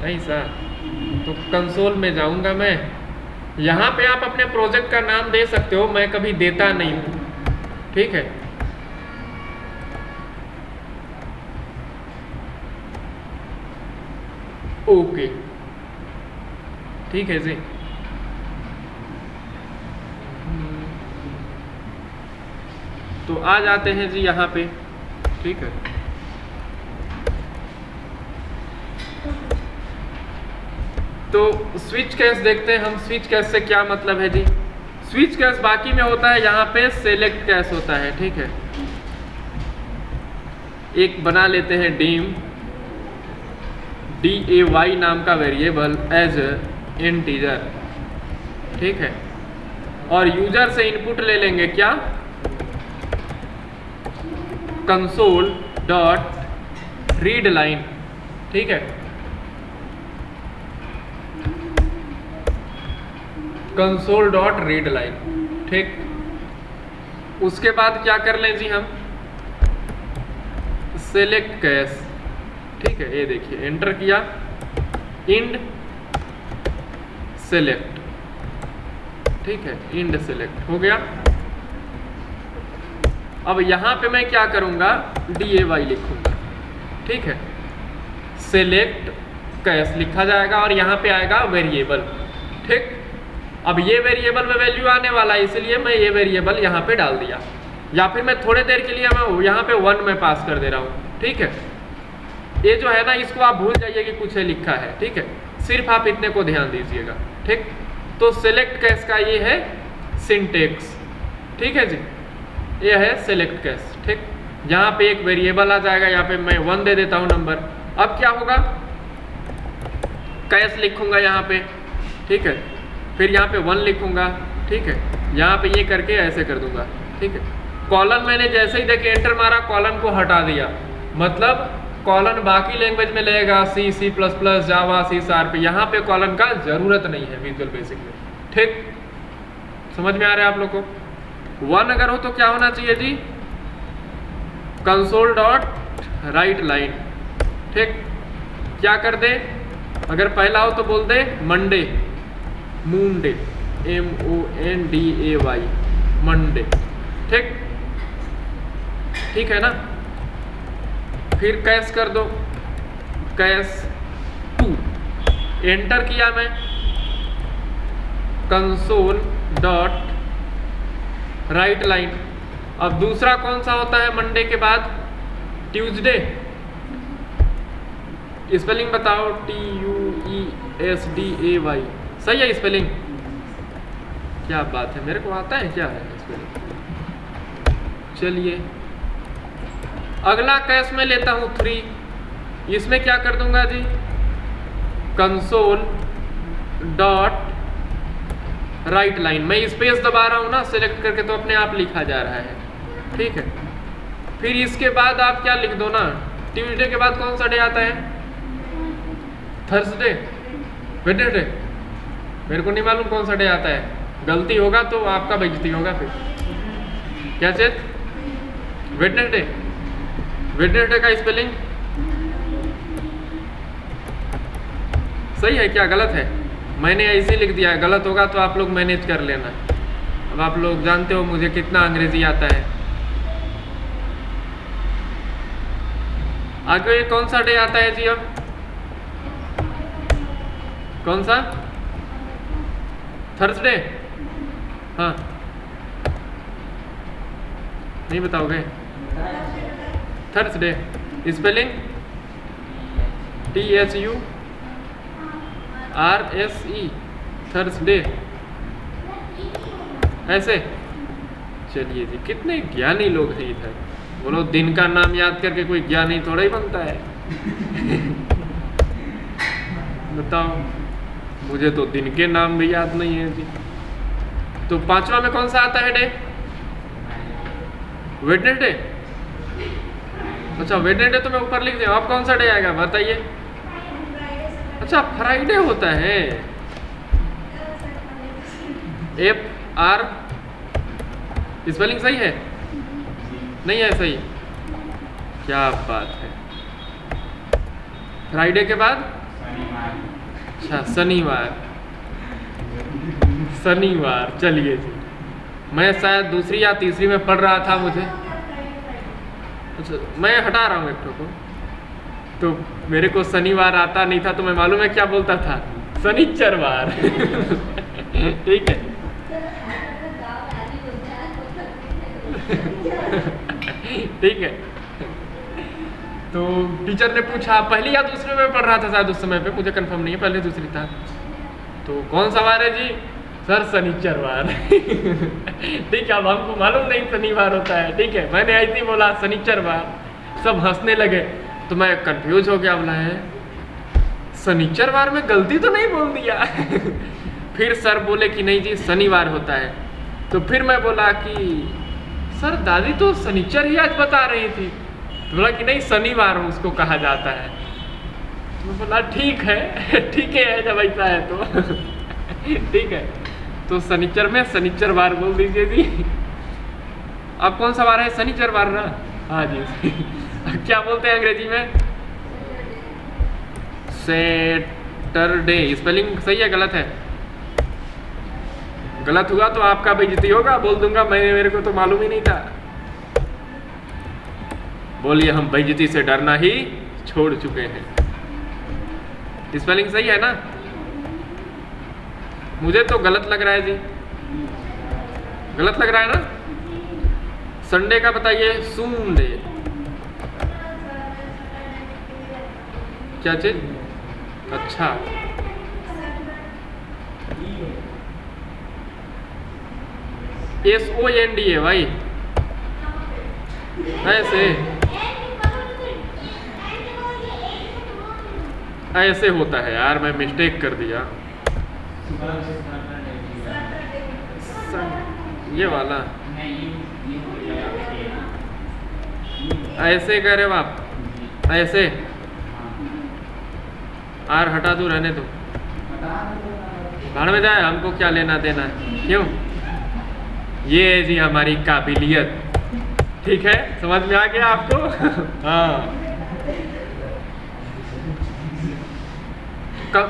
ऐसा तो कंसोल में जाऊंगा मैं। यहाँ पे आप अपने प्रोजेक्ट का नाम दे सकते हो, मैं कभी देता नहीं हूँ, ठीक है। ओके, ठीक है जी। तो आ जाते हैं जी यहाँ पे, ठीक है। तो स्विच केस देखते हैं हम। स्विच केस से क्या मतलब है जी? स्विच केस बाकी में होता है, यहाँ पे सेलेक्ट केस होता है, ठीक है। एक बना लेते हैं डिम DAY नाम का वेरिएबल एज इंटीजर, ठीक है। और यूजर से इनपुट ले लेंगे क्या? कंसोल डॉट रीड लाइन, ठीक है। कंसोल डॉट रीड लाइन, ठीक। उसके बाद क्या कर लें जी हम? सेलेक्ट केस, ठीक है। ये देखिए, एंटर किया, इंड सेलेक्ट, ठीक है। इंड सेलेक्ट हो गया। अब यहां पे मैं क्या करूंगा? DAY लिखूंगा, ठीक है। सेलेक्ट केस लिखा जाएगा और यहाँ पे आएगा वेरिएबल, ठीक। अब ये वेरिएबल में वैल्यू आने वाला है, इसलिए मैं ये वेरिएबल यहाँ पे डाल दिया। या फिर मैं थोड़े देर के लिए मैं यहाँ पे 1 में पास कर दे रहा हूँ, ठीक है। ये जो है ना, इसको आप भूल जाइए कि कुछ है लिखा है, ठीक है। सिर्फ आप इतने को ध्यान दीजिएगा, ठीक। तो सेलेक्ट केस का ये है सिंटेक्स, ठीक है जी। ये है सेलेक्ट केस, ठीक। यहाँ पे एक वेरिएबल आ जाएगा, यहाँ पे मैं 1 दे देता हूँ नंबर। अब क्या होगा? केस लिखूंगा यहाँ पे, ठीक है। फिर यहाँ पे 1 लिखूंगा, ठीक है। यहाँ पे ये करके ऐसे कर दूंगा, ठीक है। कॉलन मैंने जैसे ही देखिए एंटर मारा, कॉलन को हटा दिया। मतलब कॉलन बाकी लैंग्वेज में लगेगा, C++, जावा, C#। यहाँ पे कॉलन का जरूरत नहीं है विजुअल बेसिक में, ठीक। समझ में आ रहा है आप लोग को? 1 अगर हो तो क्या होना चाहिए जी? कंसोल डॉट राइट लाइन, ठीक। क्या कर दे? अगर पहला हो तो बोल दे मंडे, मूनडे, MONDAY, मंडे, ठीक। ठीक है ना? फिर कैश कर दो, कैश 2, एंटर किया मैं, कंसोल डॉट राइट लाइन। अब दूसरा कौन सा होता है मंडे के बाद? ट्यूसडे। स्पेलिंग बताओ, TUESDAY, सही है स्पेलिंग? क्या बात है, मेरे को आता है क्या है स्पेलिंग। चलिए अगला कैश में लेता हूँ 3। इसमें क्या कर दूंगा जी? Console dot write line. मैं स्पेस दबा रहा हूँ ना सेलेक्ट करके, तो अपने आप लिखा जा रहा है, ठीक है। फिर इसके बाद आप क्या लिख दो ना, ट्यूसडे के बाद कौन सा डे आता है? थर्सडे, वेडनेसडे, मेरे को नहीं मालूम कौन सा डे आता है। गलती होगा तो आपका बेइज्जती होगा फिर। क्या चेत? वेडनेसडे। वेडनेसडे का स्पेलिंग सही है क्या गलत है? मैंने ऐसे लिख दिया है, गलत होगा तो आप लोग मैनेज कर लेना। अब आप लोग जानते हो मुझे कितना अंग्रेजी आता है। आगे कौन सा डे आता है जी? अब कौन सा? थर्सडे। हाँ, नहीं बताओगे? थर्सडे स्पेलिंग THURSE, थर्सडे, ऐसे। चलिए जी, कितने ज्ञानी लोग हैं इधर। बोलो दिन का नाम याद करके कोई ज्ञानी थोड़ा ही बनता है। बताओ, मुझे तो दिन के नाम भी याद नहीं है जी। तो 5वां में कौन सा आता है डे? वेडनेसडे। अच्छा, वेडनेसडे तो मैं ऊपर लिख दिया। अब कौन सा डे आएगा बताइए? अच्छा, फ्राइडे होता है। FR स्पेलिंग सही है? नहीं है सही? क्या बात है। फ्राइडे के बाद अच्छा शनिवार, शनिवार। चलिए जी, मैं शायद दूसरी या तीसरी में पढ़ रहा था मुझे। अच्छा मैं हटा रहा हूँ एक को, तो मेरे को शनिवार आता नहीं था, तो मैं मालूम है क्या बोलता था, शनिचरवार। ठीक है। ठीक है। तो टीचर ने पूछा, पहली या दूसरे में पढ़ रहा था शायद उस समय पे, मुझे कंफर्म नहीं है, पहले दूसरी था। तो कौन सा वार है जी? सर शनिचरवार। ठीक है, अब हमको मालूम नहीं शनिवार होता है। ठीक है, मैंने ऐसे ही बोला शनिचरवार, सब हंसने लगे, तो मैं कंफ्यूज हो गया, बोला है शनिचरवार में गलती तो नहीं बोल दिया। फिर सर बोले कि नहीं जी शनिवार होता है। तो फिर मैं बोला कि सर दादी तो शनिचर ही आज बता रही थी। तो बोला कि नहीं शनिवार उसको कहा जाता है। तो मैं बोला ठीक है, ठीक है जब ऐसा है तो। ठीक है, तो शनिचर में शनिचरवार बोल दीजिए जी। अब कौन सा वार है? शनिचरवार ना? हाँ जी। क्या बोलते हैं अंग्रेजी में? सैटरडे। स्पेलिंग सही है गलत है? गलत हुआ तो आपका बेइज्जती होगा, बोल दूंगा मेरे को तो मालूम ही नहीं था। बोलिए हम बेइज्जती से डरना ही छोड़ चुके हैं। स्पेलिंग सही है ना? मुझे तो गलत लग रहा है जी, गलत लग रहा है ना? संडे का बताइए। सूंडे। क्या चीज? अच्छा SONDA भाई, ऐसे होता है यार, मैं मिस्टेक कर दिया। ये वाला ऐसे कह रहे हो आप? ऐसे आर हटा दूं, रहने दो, भाड़ में जाए, हमको क्या लेना देना है। क्यों? ये है जी हमारी काबिलियत। ठीक है, समझ में आ गया आपको? हाँ।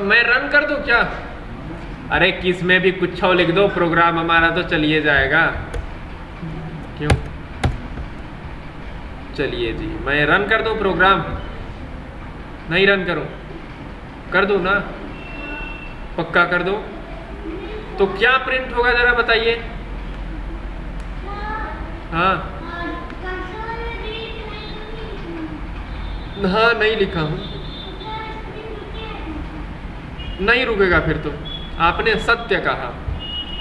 मैं रन कर दूं क्या? अरे किस में भी कुछ लिख दो, प्रोग्राम हमारा तो चलिए जाएगा। क्यों? चलिए जी, मैं रन कर दूं प्रोग्राम? नहीं रन करूं? कर दूं ना? पक्का कर दो। तो क्या प्रिंट होगा जरा बताइए। हाँ हाँ, नहीं लिखा हूं। नहीं रुकेगा फिर तो, आपने सत्य कहा।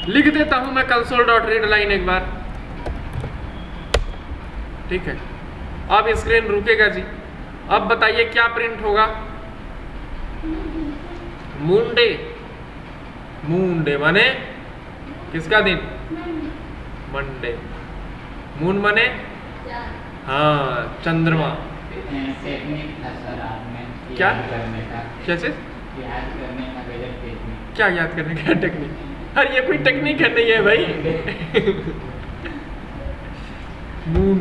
लिख देता हूं मैं console.readline एक बार। ठीक है, अब स्क्रीन रुकेगा जी। अब बताइए क्या प्रिंट होगा। मूनडे। मूनडे माने किसका दिन? मंडे। मून माने हाँ चंद्रमा। क्या क्या चीज? क्या याद करने का टेक्निक? अरे ये कोई टेक्निक है नहीं है भाई। मून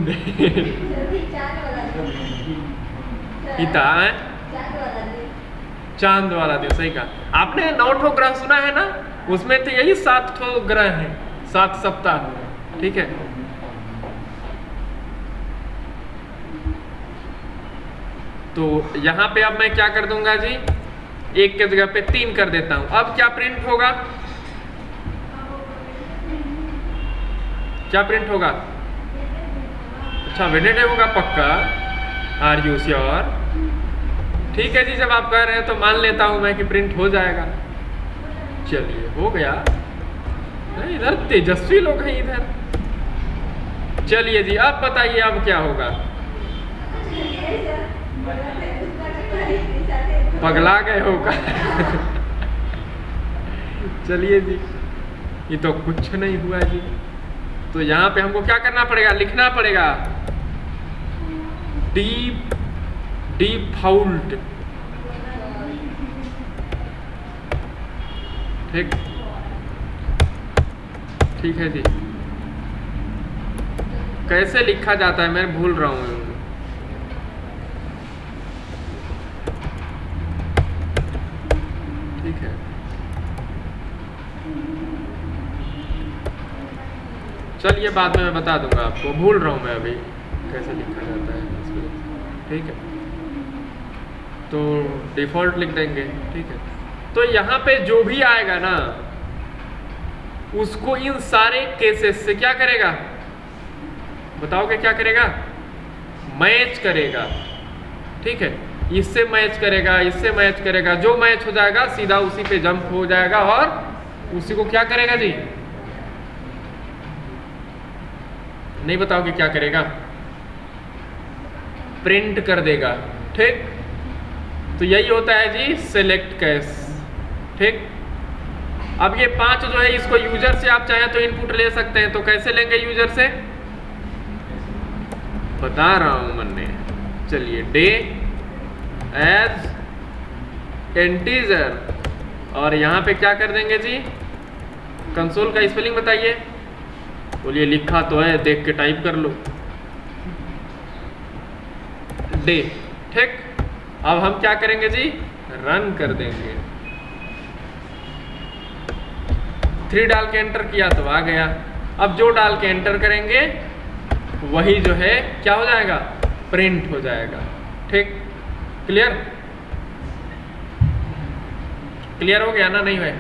इता है चांद वाला दिन। सही कहा आपने। 9 ग्रह सुना है ना, उसमें तो यही 7 ग्रह हैं, 7 सप्ताह। ठीक है, तो यहाँ पे अब मैं क्या कर दूंगा जी, एक के जगह पे 3 कर देता हूं। अब क्या प्रिंट होगा? क्या प्रिंट होगा? अच्छा वेडनेसडे होगा पक्का। Are you sure? ठीक है जी, जब आप कह रहे हैं तो मान लेता हूं मैं कि प्रिंट हो जाएगा। चलिए हो गया। इधर तेजस्वी लोग हैं इधर। चलिए जी, अब बताइए अब क्या होगा। पगला गए होगा। चलिए जी, ये तो कुछ नहीं हुआ जी। तो यहाँ पे हमको क्या करना पड़ेगा? लिखना पड़ेगा डिफ़ॉल्ट। ठीक, ठीक है जी। कैसे लिखा जाता है मैं भूल रहा हूँ। ठीक है, चलिए बाद में मैं बता दूंगा आपको, भूल रहा हूँ मैं अभी कैसे लिखा जाता है इसमें, ठीक है। तो डिफ़ॉल्ट लिख देंगे, ठीक है। तो यहाँ पे जो भी आएगा ना उसको इन सारे केसेस से क्या करेगा, बताओगे क्या करेगा, मैच करेगा, ठीक है। इससे मैच करेगा, इससे मैच करेगा, जो मैच हो जाएगा सीधा उसी पे जंप हो जाएगा और उसी को क्या करेगा जी, नहीं बताओगे क्या करेगा, प्रिंट कर देगा, ठीक। तो यही होता है जी सेलेक्ट कैश, ठीक। अब ये 5 जो है इसको यूजर से आप चाहें तो इनपुट ले सकते हैं, तो कैसे लेंगे यूजर से, बता रहा हूं मैंने। चलिए डे एज इंटीजर और यहां पे क्या कर देंगे जी, कंसोल का स्पेलिंग बताइए, बोलिए लिखा तो है देख के टाइप कर लो, डे, ठीक। अब हम क्या करेंगे जी, रन कर देंगे, 3 डाल के एंटर किया तो आ गया। अब जो डाल के एंटर करेंगे वही जो है क्या हो जाएगा, प्रिंट हो जाएगा, ठीक। क्लियर, क्लियर हो गया ना, नहीं है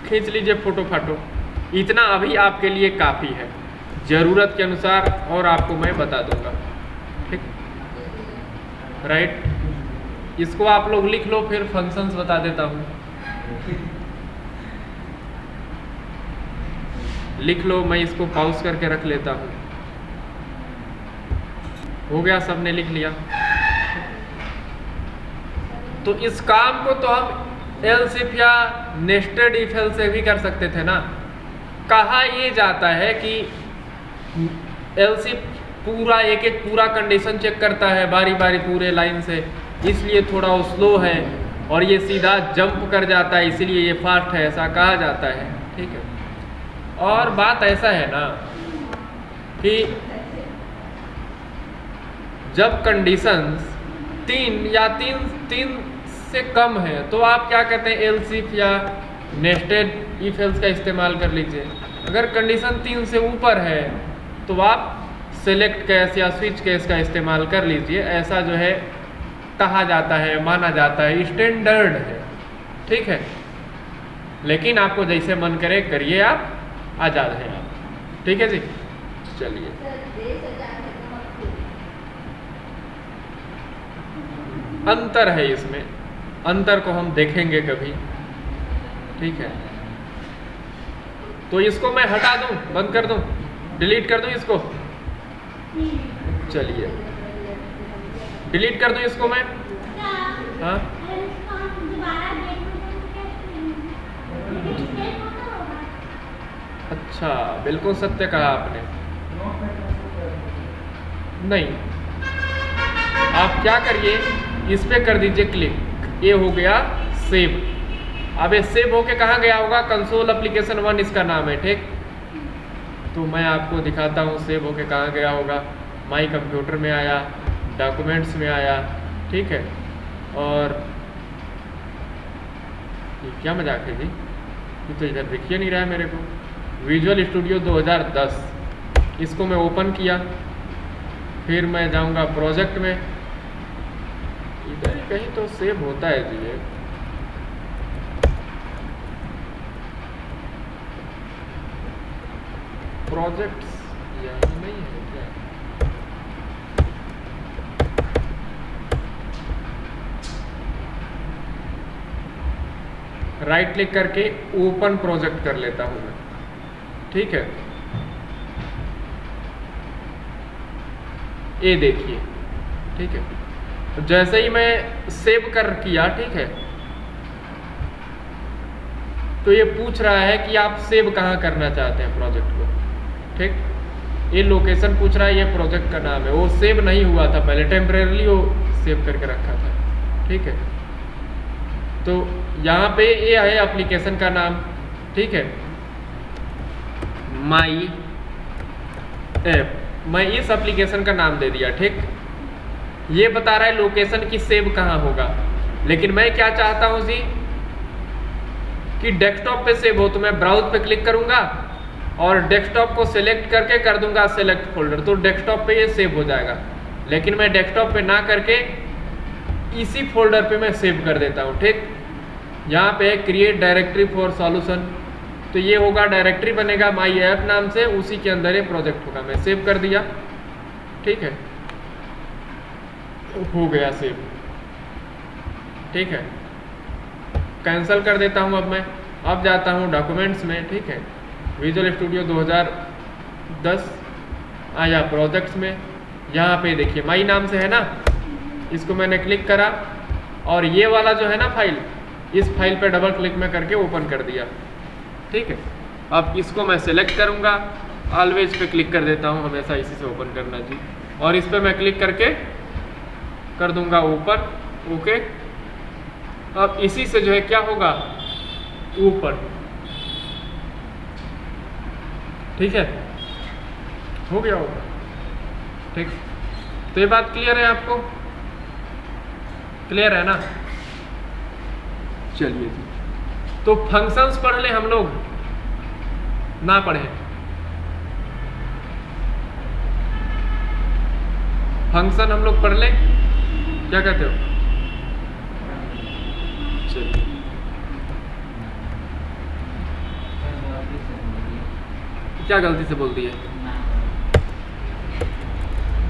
खींच लीजिए फोटो फाटो, इतना अभी आपके लिए काफ़ी है, ज़रूरत के अनुसार और आपको मैं बता दूंगा, ठीक, राइट। इसको आप लोग लिख लो, फिर फंक्शंस बता देता हूँ, लिख लो, मैं इसको पॉज करके रख लेता हूँ। हो गया, सबने लिख लिया। तो इस काम को तो हम एल्स इफ या नेस्टेड इफ एल्स से भी कर सकते थे ना। कहा ये जाता है कि एल्स इफ पूरा एक एक पूरा कंडीशन चेक करता है बारी बारी पूरे लाइन से, इसलिए थोड़ा वो स्लो है, और ये सीधा जंप कर जाता है इसलिए ये फास्ट है, ऐसा कहा जाता है, ठीक है। और बात ऐसा है ना कि जब कंडीशंस 3 या 3 से कम है तो आप क्या कहते हैं, एल्स इफ या नेस्टेड इफ एल्स का इस्तेमाल कर लीजिए। अगर कंडीशन 3 से ऊपर है तो आप सेलेक्ट कैश या स्विच कैश का इस्तेमाल कर लीजिए, ऐसा जो है कहा जाता है, माना जाता है, स्टैंडर्ड है, ठीक है। लेकिन आपको जैसे मन करे करिए, आप आज़ाद हैं आप, ठीक है जी। चलिए अंतर है इसमें, अंतर को हम देखेंगे कभी, ठीक है। तो इसको मैं हटा दूं, बंद कर दूं, डिलीट कर दूं इसको, चलिए डिलीट कर दूं इसको मैं, हाँ अच्छा, बिल्कुल सत्य कहा आपने। नहीं, आप क्या करिए, इस पे कर दीजिए क्लिक, ये हो गया सेव। अब ये सेव होके कहाँ गया होगा, कंसोल एप्लीकेशन 1 इसका नाम है, ठीक। तो मैं आपको दिखाता हूँ सेव होके कहाँ गया होगा। माई कंप्यूटर में आया, डॉक्यूमेंट्स में आया, ठीक है। और ये क्या मजाक है जी, ये तो इधर दिख ही नहीं रहा है मेरे को। विजुअल स्टूडियो 2010, इसको मैं ओपन किया, फिर मैं जाऊंगा प्रोजेक्ट में, इधर ही कहीं तो सेव होता है जी ये। प्रोजेक्ट्स यहाँ नहीं है क्या, राइट क्लिक करके ओपन प्रोजेक्ट कर लेता हूँ मैं, ठीक है। ये देखिए, ठीक है। तो जैसे ही मैं सेव कर किया, ठीक है, तो ये पूछ रहा है कि आप सेव कहाँ करना चाहते हैं प्रोजेक्ट को, ठीक। ये लोकेशन पूछ रहा है, ये प्रोजेक्ट का नाम है, वो सेव नहीं हुआ था पहले, टेम्परेरली वो सेव करके रखा था, ठीक है। तो यहाँ पे ये है एप्लीकेशन का नाम, ठीक है, माई ऐप, मैं इस एप्लीकेशन का नाम दे दिया, ठीक। ये बता रहा है लोकेशन की सेव कहाँ होगा, लेकिन मैं क्या चाहता हूँ जी कि डेस्कटॉप पे सेव हो, तो मैं ब्राउज पे क्लिक करूँगा और डेस्कटॉप को सिलेक्ट करके कर दूंगा सेलेक्ट फोल्डर, तो डेस्कटॉप पे ये सेव हो जाएगा। लेकिन मैं डेस्कटॉप पे ना करके इसी फोल्डर पे मैं सेव कर देता हूँ। ठीक, यहाँ पे क्रिएट डायरेक्टरी फॉर सॉल्यूशन, तो ये होगा डायरेक्टरी बनेगा माई ऐप नाम से, उसी के अंदर ये प्रोजेक्ट होगा। मैं सेव कर दिया, ठीक है, हो गया सेव। ठीक है, कैंसिल कर देता हूँ। अब जाता हूँ डॉक्यूमेंट्स में। ठीक है, विजुअल स्टूडियो 2010 आया प्रोजेक्ट्स में, यहाँ पे देखिए माई नाम से है ना, इसको मैंने क्लिक करा और ये वाला जो है ना फाइल, इस फाइल पे डबल क्लिक में करके ओपन कर दिया। ठीक है, अब इसको मैं सेलेक्ट करूँगा, ऑलवेज पे क्लिक कर देता हूँ, हमेशा इसी से ओपन करना जी, और इस पे मैं क्लिक करके कर दूंगा ओपन। ओके, अब इसी से जो है क्या होगा, ऊपर। ठीक है, हो गया होगा। ठीक, तो ये बात क्लियर है आपको? क्लियर है ना? चलिए जी, तो फंक्शंस पढ़ ले हम लोग, ना पढ़े? फंक्शन हम लोग पढ़ ले, क्या कहते हो? चलिए, क्या गलती से बोल दिए?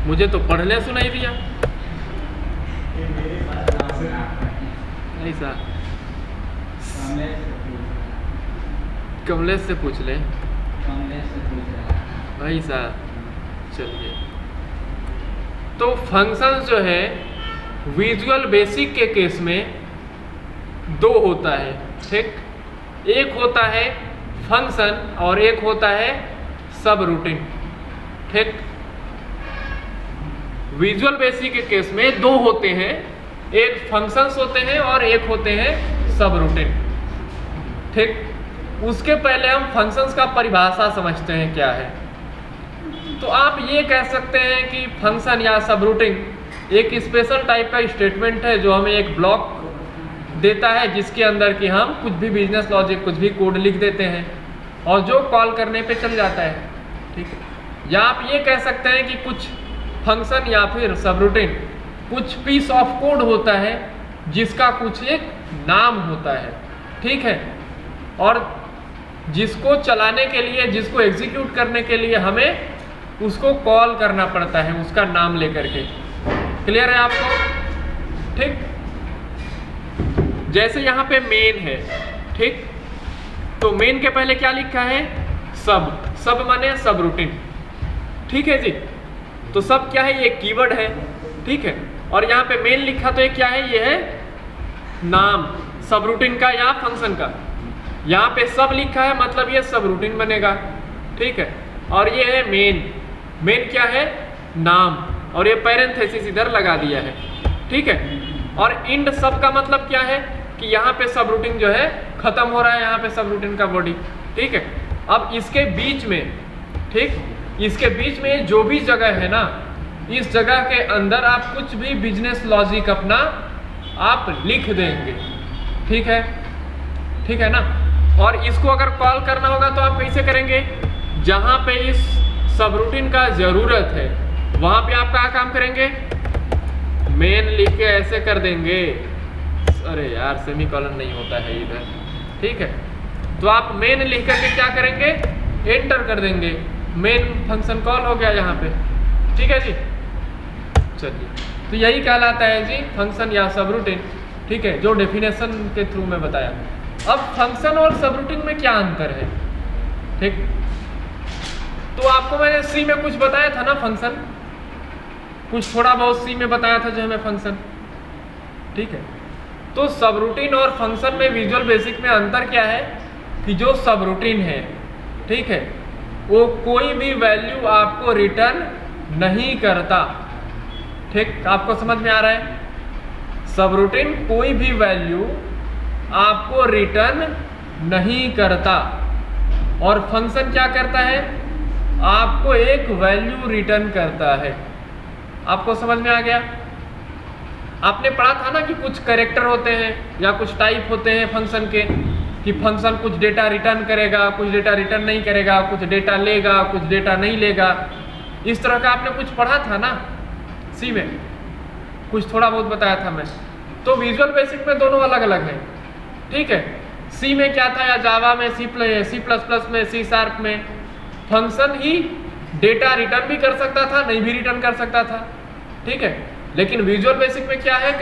मुझे तो पढ़ने सुनाई दिया। ऐसा कमलेश से पूछ ले। ऐसा, चलिए, तो फंक्शन जो है विजुअल बेसिक के केस में दो होता है। ठीक, एक होता है फंक्शन और एक होता है सब रूटीन। ठीक, विजुअल बेसिक के केस में दो होते हैं, एक फंक्शंस होते हैं और एक होते हैं सब रूटीन। ठीक, उसके पहले हम फंक्शंस का परिभाषा समझते हैं क्या है। तो आप ये कह सकते हैं कि फंक्शन या सब रूटीन एक स्पेशल टाइप का स्टेटमेंट है जो हमें एक ब्लॉक देता है, जिसके अंदर कि हम कुछ भी बिजनेस लॉजिक, कुछ भी कोड लिख देते हैं और जो कॉल करने पे चल जाता है। ठीक है, या आप ये कह सकते हैं कि कुछ फंक्शन या फिर सब रूटीन कुछ पीस ऑफ कोड होता है जिसका कुछ एक नाम होता है। ठीक है, और जिसको चलाने के लिए, जिसको एग्जीक्यूट करने के लिए हमें उसको कॉल करना पड़ता है उसका नाम लेकर के। क्लियर है आपको? ठीक, जैसे यहाँ पे मेन है। ठीक, तो मेन के पहले क्या लिखा है, सब। सब माने सब रूटीन। ठीक है जी, तो सब क्या है, ये कीवर्ड है। ठीक है, और यहाँ पे मेन लिखा तो ये क्या है, ये है नाम सब रूटीन का या फंक्शन का। यहाँ पे सब लिखा है मतलब ये सब रूटीन बनेगा। ठीक है, और ये है मेन। मेन क्या है, नाम, और ये पैरेंथेसिस इधर लगा दिया है। ठीक है, और इंड सब का मतलब क्या है कि यहाँ पे सब रूटीन जो है खत्म हो रहा है, यहाँ पे सब रूटीन का बॉडी। ठीक है, अब इसके बीच में, ठीक, इसके बीच में जो भी जगह है ना, इस जगह के अंदर आप कुछ भी बिजनेस लॉजिक अपना आप लिख देंगे। ठीक है, ठीक है ना। और इसको अगर कॉल करना होगा तो आप कैसे करेंगे, जहाँ पे इस सब रूटीन का ज़रूरत है वहाँ पे आप क्या काम करेंगे, मेन लिख के ऐसे कर देंगे। अरे यार, सेमीकोलन नहीं होता है इधर। ठीक है, तो आप मेन लिख करके क्या करेंगे, एंटर कर देंगे, मेन फंक्शन कॉल हो गया यहाँ पे। ठीक है जी, चलिए, तो यही कहलाता है जी फंक्शन या सब रूटीन। ठीक है, जो डेफिनेशन के थ्रू में बताया। अब फंक्शन और सब रूटीन में क्या अंतर है? ठीक, तो आपको मैंने सी में कुछ बताया था ना, फंक्शन कुछ थोड़ा बहुत सी में बताया था जो हमें फंक्शन। ठीक है, तो सब रूटीन और फंक्शन में विजुअल बेसिक में अंतर क्या है कि जो सब रूटीन है, ठीक है, वो कोई भी वैल्यू आपको रिटर्न नहीं करता। ठीक, आपको समझ में आ रहा है? सब रूटीन कोई भी वैल्यू आपको रिटर्न नहीं करता, और फंक्शन क्या करता है, आपको एक वैल्यू रिटर्न करता है। आपको समझ में आ गया? आपने पढ़ा था ना कि कुछ कैरेक्टर होते हैं या कुछ टाइप होते हैं फंक्शन के, कि फंक्शन कुछ डेटा रिटर्न करेगा, कुछ डेटा रिटर्न नहीं करेगा, कुछ डेटा लेगा, कुछ डेटा नहीं लेगा। इस तरह का आपने कुछ पढ़ा था ना सी में, कुछ थोड़ा बहुत बताया था मैं। तो विजुअल बेसिक में दोनों अलग अलग है, ठीक है। सी में क्या था, या जावा में, सी प्लस प्लस में, सी शार्प में फंक्शन ही डेटा रिटर्न भी कर सकता था, नहीं भी रिटर्न कर सकता था, ठीक है। लेकिन विजुअल बेसिक में क्या है,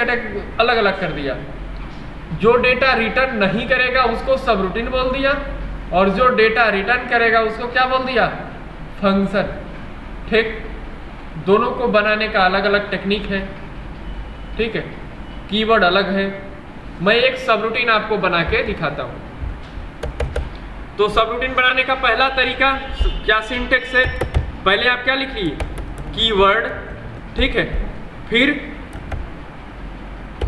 अलग अलग कर दिया। जो डेटा रिटर्न नहीं करेगा उसको सब रूटीन बोल दिया, और जो डेटा रिटर्न करेगा उसको क्या बोल दिया, फंक्शन, ठीक। दोनों को बनाने का अलग अलग टेक्निक है, ठीक है। कीवर्ड अलग है। मैं एक सब रूटीन आपको बना के दिखाता हूं। तो सब रूटीन बनाने का पहला तरीका क्या सिंटेक्स है, पहले आप क्या लिखिए, कीवर्ड, ठीक है, फिर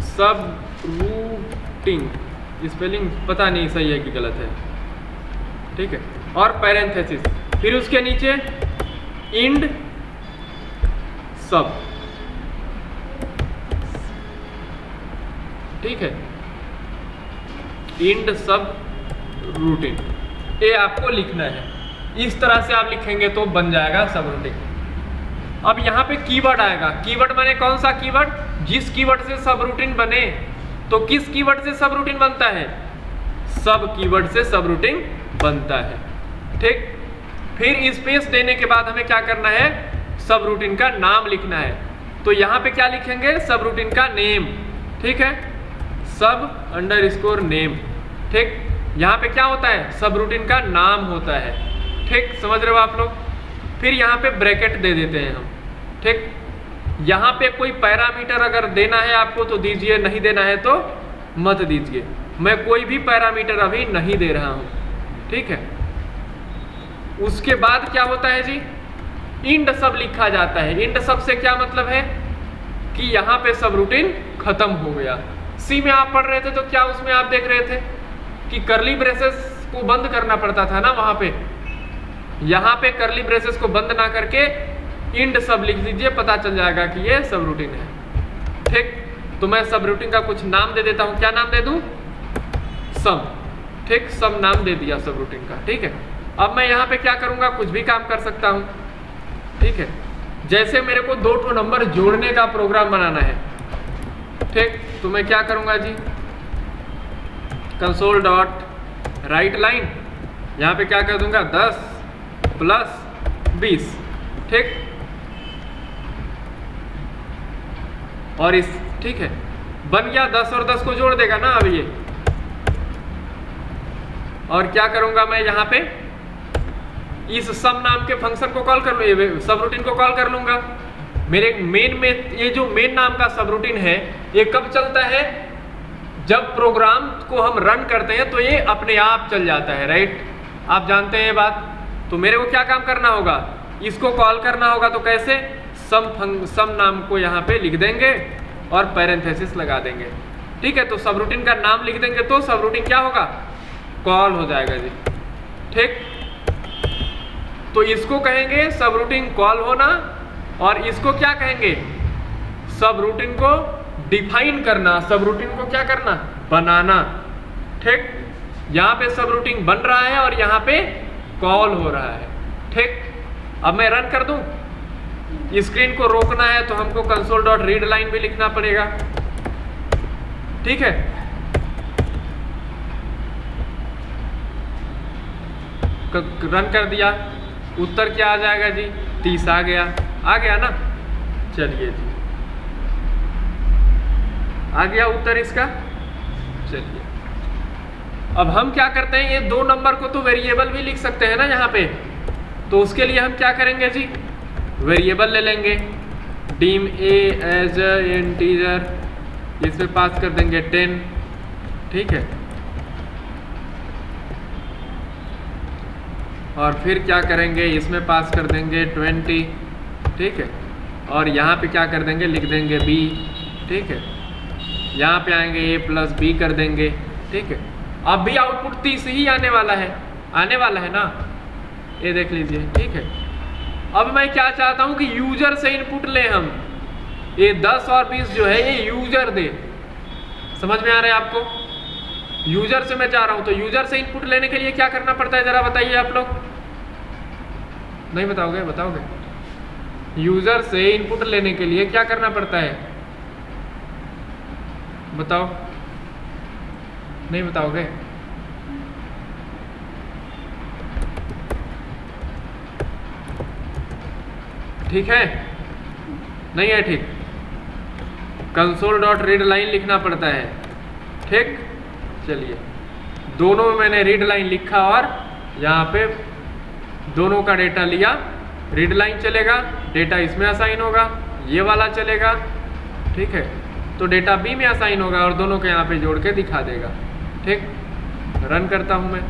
सब रूटीन, स्पेलिंग पता नहीं सही है कि गलत है, ठीक है, और पैरेंथेसिस, फिर उसके नीचे इंड सब, ठीक है, इंड सब रूटीन, ये आपको लिखना है। इस तरह से आप लिखेंगे तो बन जाएगा सब रूटीन। अब यहाँ पे कीवर्ड आएगा। कीवर्ड माने कौन सा कीवर्ड, जिस कीवर्ड से सब रूटीन बने। तो किस कीवर्ड से सब रूटीन बनता है, सब कीवर्ड से सब रूटीन बनता है, ठीक। फिर स्पेस देने के बाद हमें क्या करना है, सब रूटीन का नाम लिखना है। तो यहाँ पे क्या लिखेंगे, सब रूटीन का नेम, ठीक है, सब अंडरस्कोर नेम, ठीक। यहाँ पे क्या होता है, सब रूटीन का नाम होता है, ठीक, समझ रहे हो आप लोग। फिर यहाँ पे ब्रैकेट दे देते हैं हम, ठीक। यहाँ पे कोई पैरामीटर अगर देना है आपको तो दीजिए, नहीं देना है तो मत दीजिए। मैं कोई भी पैरामीटर अभी नहीं दे रहा हूँ, ठीक है। उसके बाद क्या होता है जी, इंड सब लिखा जाता है। इंड सब से क्या मतलब है कि यहाँ पे सब रूटीन खत्म हो गया। सी में आप पढ़ रहे थे तो क्या उसमें आप देख रहे थे कि करली ब्रेसेस को बंद करना पड़ता था ना वहां पे। यहाँ पे करली ब्रेसेस को बंद ना करके इंड सब लिख दीजिए, पता चल जाएगा कि ये सब रूटीन है, ठीक। तो मैं सब रूटीन का कुछ नाम दे देता हूँ। क्या नाम दे दूँ, सम, ठीक, सम नाम दे दिया सब रूटीन का, ठीक है। अब मैं यहाँ पे क्या करूँगा, कुछ भी काम कर सकता हूँ, ठीक है। जैसे मेरे को 2 नंबर जोड़ने का प्रोग्राम बनाना है, ठीक, तो मैं क्या करूँगा जी, कंसोल डॉट राइट लाइन, यहाँ पे क्या कर दूंगा, 10 + 20, ठीक। और इस, ठीक है, बन गया, 10 और 10 को जोड़ देगा ना अब ये। और क्या करूंगा मैं, यहाँ पे इस सम नाम के फंक्शन को कॉल कर लूँ, सब रूटीन को कॉल कर लूंगा। मेरे मेन में ये जो मेन नाम का सब रूटीन है ये कब चलता है, जब प्रोग्राम को हम रन करते हैं तो ये अपने आप चल जाता है, राइट। आप जानते हैं ये बात। तो मेरे को क्या काम करना होगा, इसको कॉल करना होगा। तो कैसे, सम नाम को यहाँ पे लिख देंगे और पैरेंथेसिस लगा देंगे, ठीक है। तो सब रूटीन का नाम लिख देंगे तो सब रूटीन क्या होगा, कॉल हो जाएगा जी, ठीक। तो इसको कहेंगे सब रूटीन कॉल होना, और इसको क्या कहेंगे, सब रूटीन को डिफाइन करना, सब रूटीन को क्या करना, बनाना, ठीक। यहाँ पे सब रूटीन बन रहा है और यहाँ पे कॉल हो रहा है, ठीक। अब मैं रन कर दूं, स्क्रीन को रोकना है तो हमको कंसोल डॉट रीड लाइन भी लिखना पड़ेगा, ठीक है। रन कर दिया, उत्तर क्या आ जाएगा जी, 30 आ गया ना। चलिए जी, आ गया उत्तर इसका। चलिए अब हम क्या करते हैं, ये 2 नंबर को तो वेरिएबल भी लिख सकते हैं ना यहाँ पे। तो उसके लिए हम क्या करेंगे जी, वेरिएबल ले लेंगे, डीम ए एज इंटीजर, इसमें पास कर देंगे 10, ठीक है। और फिर क्या करेंगे, इसमें पास कर देंगे 20, ठीक है। और यहाँ पे क्या कर देंगे, लिख देंगे b, ठीक है। यहाँ पे आएंगे a + b कर देंगे, ठीक है। अब भी आउटपुट 30 ही आने वाला है ना, ये देख लीजिए, ठीक है। अब मैं क्या चाहता हूँ कि यूजर से इनपुट लें हम, ये 10 और 20 जो है ये यूजर दे। समझ में आ रहा है आपको, यूजर से मैं चाह रहा हूं, तो यूजर से इनपुट लेने के लिए क्या करना पड़ता है, जरा बताइए आप लोग। नहीं बताओगे? बताओगे? यूजर से इनपुट लेने के लिए क्या करना पड़ता है, बताओ। नहीं बताओगे? ठीक है, नहीं है ठीक। कंसोल डॉट रीड लाइन लिखना पड़ता है, ठीक। चलिए, दोनों में मैंने रीड लाइन लिखा और यहाँ पे दोनों का डेटा लिया। रीड लाइन चलेगा, डेटा इसमें असाइन होगा, ये वाला चलेगा, ठीक है। तो डेटा बी में असाइन होगा और दोनों के यहाँ पे जोड़ के दिखा देगा, ठीक। रन करता हूँ मैं,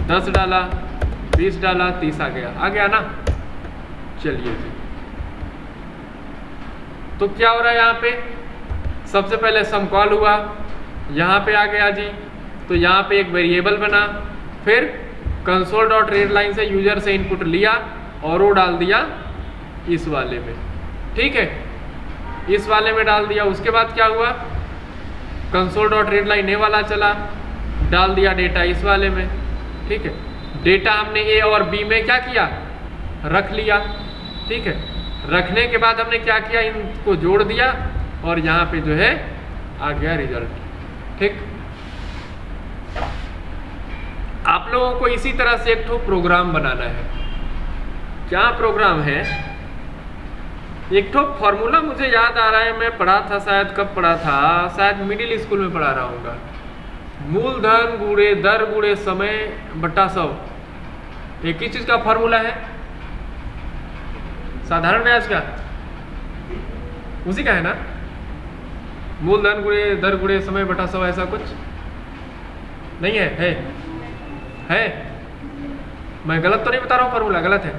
10 डाला, 20 डाला, 30 आ गया ना। चलिए जी, तो क्या हो रहा है यहाँ पे, सबसे पहले सम कॉल हुआ, यहाँ पे आ गया जी, तो यहाँ पे एक वेरिएबल बना, फिर कंसोल डॉट रीड लाइन से यूजर से इनपुट लिया और वो डाल दिया इस वाले में, ठीक है। इस वाले में डाल दिया, उसके बाद क्या हुआ, कंसोल डॉट रीड लाइन ए वाला चला, डाल दिया डेटा इस वाले में, ठीक है। डेटा हमने ए और बी में क्या किया, रख लिया, ठीक है। रखने के बाद हमने क्या किया, इनको जोड़ दिया और यहाँ पे जो है आ गया रिजल्ट, ठीक। आप लोगों को इसी तरह से एक ठो प्रोग्राम बनाना है। क्या प्रोग्राम है, एक ठो फॉर्मूला मुझे याद आ रहा है, मैं पढ़ा था, शायद कब पढ़ा था, शायद मिडिल स्कूल में पढ़ा रहा हूँगा। मूलधन गुणे दर गुणे समय बटा 100, एक ही चीज का फॉर्मूला है, साधारण ब्याज का, उसी का है ना, मूलधन गुणे दर गुणे समय बटा 100, ऐसा कुछ नहीं है? है? मैं गलत तो नहीं बता रहा हूँ, फॉर्मूला गलत है?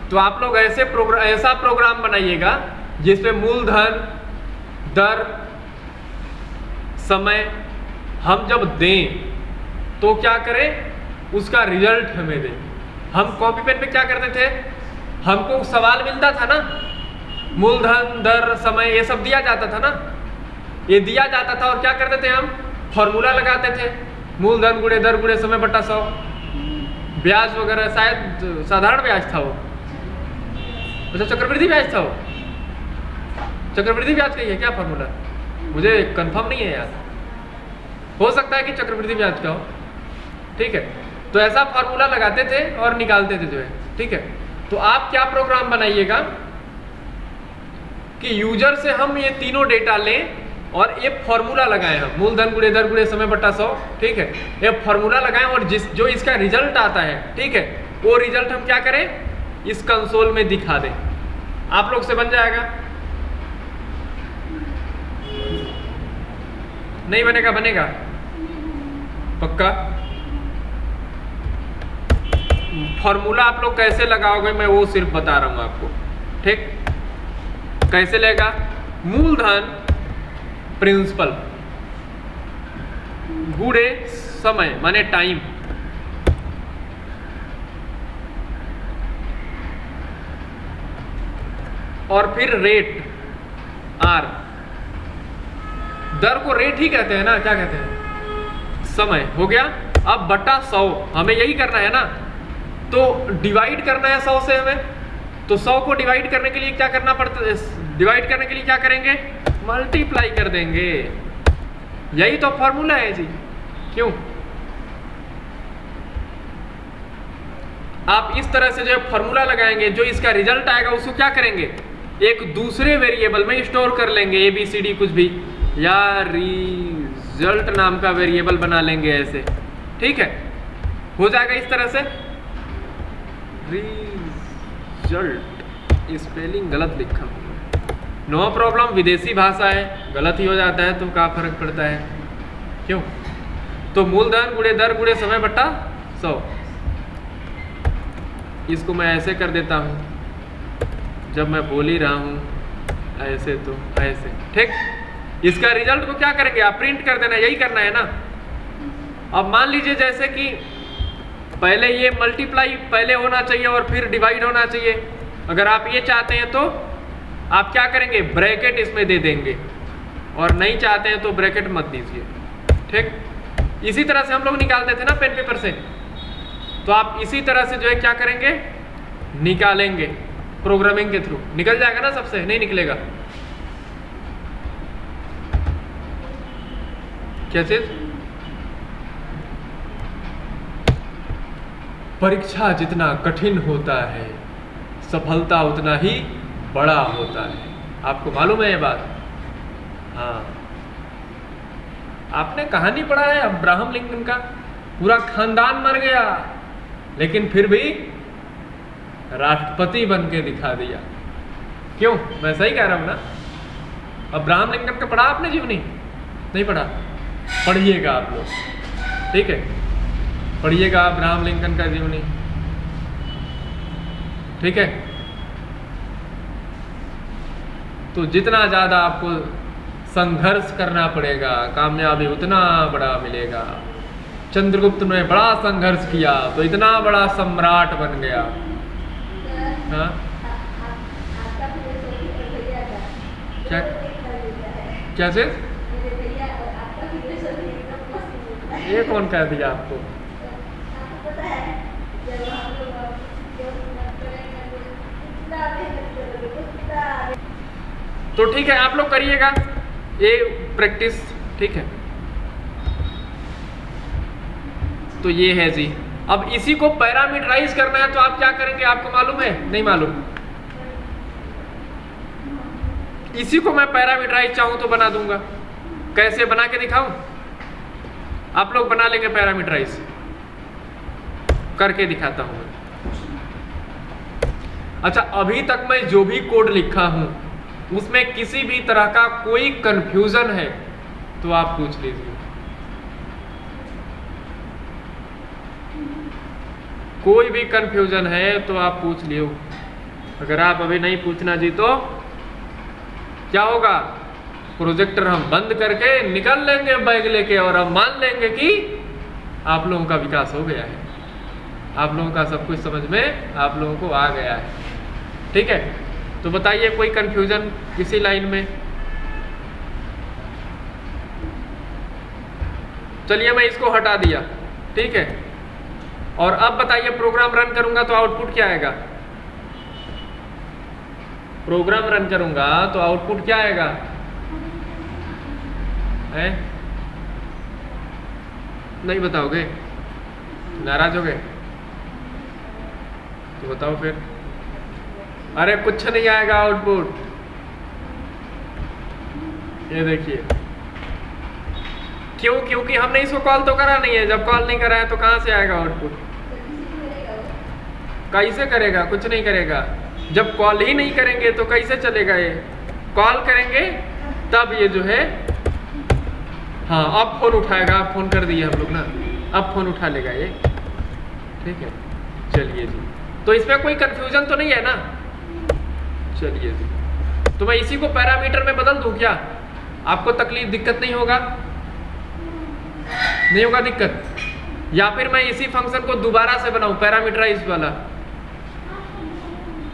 तो आप लोग ऐसा प्रोग्राम बनाइएगा जिसमें मूलधन दर समय हम जब दें तो क्या करें, उसका रिजल्ट हमें दें। हम कॉपी पेन पे क्या करते थे, हमको सवाल मिलता था ना, मूलधन दर समय ये सब दिया जाता था ना, ये दिया जाता था और क्या करते थे, हम फॉर्मूला लगाते थे, मूलधन गुणे दर गुणे समय बटा 100, ब्याज वगैरह, शायद साधारण ब्याज था वो, अच्छा चक्रवृद्धि ब्याज था वो, चक्रवृद्धि ब्याज का ही है क्या फॉर्मूला, मुझे कंफर्म नहीं है यार, हो सकता है कि चक्रवृद्धि ब्याज का हो, ठीक है। तो ऐसा फॉर्मूला लगाते थे और निकालते थे जो है, ठीक है। तो आप क्या प्रोग्राम बनाइएगा कि यूजर से हम ये तीनों डेटा लें और ये फॉर्मूला लगाएं, हम मूलधन गुणे दर गुणे समय बटा 100, ठीक है, ये फॉर्मूला लगाएं और जो इसका रिजल्ट आता है, ठीक है, वो रिजल्ट हम क्या करें, इस कंसोल में दिखा दें। आप लोग से बन जाएगा? नहीं बनेगा? बनेगा पक्का? फॉर्मूला आप लोग कैसे लगाओगे मैं वो सिर्फ बता रहा हूं आपको, ठीक। कैसे लेगा, मूलधन प्रिंसिपल गुणे समय माने टाइम, और फिर रेट आर, दर को रेट ही कहते हैं ना, क्या कहते हैं, समय, हो गया। अब बटा 100 हमें यही करना है ना, तो डिवाइड करना है 100 से हमें, तो 100 को डिवाइड करने के लिए क्या करना पड़ता है, डिवाइड करने के लिए क्या करेंगे, मल्टीप्लाई कर देंगे, यही तो फॉर्मूला है जी। क्यों? आप इस तरह से जो फॉर्मूला लगाएंगे, जो इसका रिजल्ट आएगा उसको क्या करेंगे, एक दूसरे वेरिएबल में स्टोर कर लेंगे, ABCD कुछ भी, या रिजल्ट नाम का वेरिएबल बना लेंगे ऐसे, ठीक है, हो जाएगा इस तरह से। रिजल्ट, स्पेलिंग गलत लिखा हूँ, नो प्रॉब्लम, विदेशी भाषा है, गलत ही हो जाता है तो क्या फर्क पड़ता है, क्यों। तो मूलधन गुणे दर गुणे समय बटा 100, इसको मैं ऐसे कर देता हूँ, जब मैं बोल ही रहा हूँ ऐसे तो ऐसे, ठीक। इसका रिजल्ट को क्या करेंगे आप, प्रिंट कर देना, यही करना है ना। अब मान लीजिए जैसे कि पहले ये मल्टीप्लाई पहले होना चाहिए और फिर डिवाइड होना चाहिए, अगर आप ये चाहते हैं तो आप क्या करेंगे, ब्रैकेट इसमें दे देंगे, और नहीं चाहते हैं तो ब्रैकेट मत दीजिए। ठीक, इसी तरह से हम लोग निकालते थे ना पेन पेपर से, तो आप इसी तरह से जो है क्या करेंगे, निकालेंगे प्रोग्रामिंग के थ्रू। निकल जाएगा ना सबसे, नहीं निकलेगा? क्या चीज? परीक्षा जितना कठिन होता है सफलता उतना ही बड़ा होता है। आपको मालूम है ये बात? हाँ, आपने कहानी पढ़ा है अब्राहम लिंकन का, पूरा खानदान मर गया लेकिन फिर भी राष्ट्रपति बन के दिखा दिया। क्यों? मैं सही कह रहा हूं ना? अब्राहम लिंकन का पढ़ा आपने जीवनी? नहीं पढ़ा? पढ़िएगा आप लोग, ठीक है? पढ़िएगा अब्राहम लिंकन का जीवनी, ठीक है? तो जितना ज़्यादा आपको संघर्ष करना पड़ेगा कामयाबी उतना बड़ा मिलेगा। चंद्रगुप्त ने बड़ा संघर्ष किया तो इतना बड़ा सम्राट बन गया। हाँ? क्या क्या चीज? ये कौन कह दिया आपको? तो ठीक है, आप लोग करिएगा ये प्रैक्टिस, ठीक है? तो ये है जी। अब इसी को पैरामीटराइज करना है तो आप क्या करेंगे, आपको मालूम है? नहीं मालूम? इसी को मैं पैरामीटराइज चाहूं तो बना दूंगा। कैसे बना के दिखाऊं? आप लोग बना लेंगे पैरामीटराइज, करके दिखाता हूं मैं। अच्छा, अभी तक मैं जो भी कोड लिखा हूं उसमें किसी भी तरह का कोई कंफ्यूजन है तो आप पूछ लीजिए। कोई भी कंफ्यूजन है तो आप पूछ लियो। अगर आप अभी नहीं पूछना जी तो क्या होगा, प्रोजेक्टर हम बंद करके निकल लेंगे बैग लेके और अब मान लेंगे कि आप लोगों का विकास हो गया है, आप लोगों का सब कुछ समझ में आप लोगों को आ गया है। ठीक है, तो बताइए कोई कंफ्यूजन किसी लाइन में? चलिए मैं इसको हटा दिया, ठीक है? और अब बताइए प्रोग्राम रन करूंगा तो आउटपुट क्या आएगा? प्रोग्राम रन करूंगा तो आउटपुट क्या आएगा? है? नहीं बताओगे? नाराज हो गए? तो बताओ फिर। अरे कुछ नहीं आएगा आउटपुट। ये देखिए, क्यों? क्योंकि हमने इसको कॉल तो करा नहीं है। जब कॉल नहीं करा है तो कहां से आएगा आउटपुट? कैसे करेगा? कुछ नहीं करेगा। जब कॉल ही नहीं करेंगे तो कैसे चलेगा? ये कॉल करेंगे तब ये जो है, हाँ अब फोन उठाएगा। अब फोन कर दिए हम लोग ना, अब फोन उठा लेगा ये, ठीक है? चलिए जी, तो इसमें कोई कंफ्यूजन तो नहीं है ना? चलिए जी, तो मैं इसी को पैरामीटर में बदल दूं क्या? आपको तकलीफ दिक्कत नहीं होगा? नहीं होगा दिक्कत? या फिर मैं इसी फंक्शन को दोबारा से बनाऊं, पैरामीटराइज वाला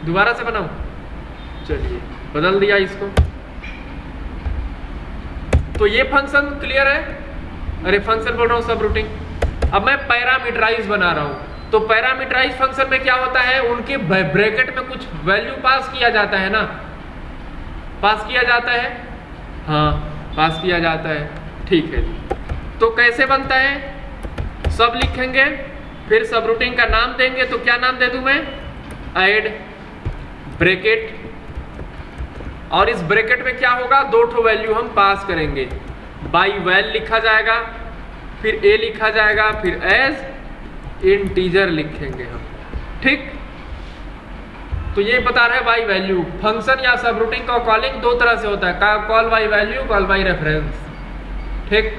दोबारा से बनाऊं? चलिए बदल दिया इसको। तो ये फंक्शन क्लियर है? अरे फंक्शन बोल रहा हूं, सब रूटीन। अब मैं पैरामीटराइज बना रहा हूं, तो पैरामीटराइज फंक्शन में क्या होता है, उनके ब्रैकेट में कुछ वैल्यू पास किया जाता है ना? पास किया जाता है, हाँ पास किया जाता है, ठीक है जी। तो कैसे बनता है? सब लिखेंगे, फिर सब रूटीन का नाम देंगे। तो क्या नाम दे दूं मैं? ऐड ब्रैकेट, और इस ब्रैकेट में क्या होगा, दो ठो वैल्यू हम पास करेंगे। बाई वैल लिखा जाएगा, फिर ए लिखा जाएगा, फिर एज इंटीजर लिखेंगे हम, ठीक? तो ये बता रहे हैं बाई वैल्यू। फंक्शन या सब रूटीन का कॉलिंग दो तरह से होता है, call by value, call by reference, ठीक?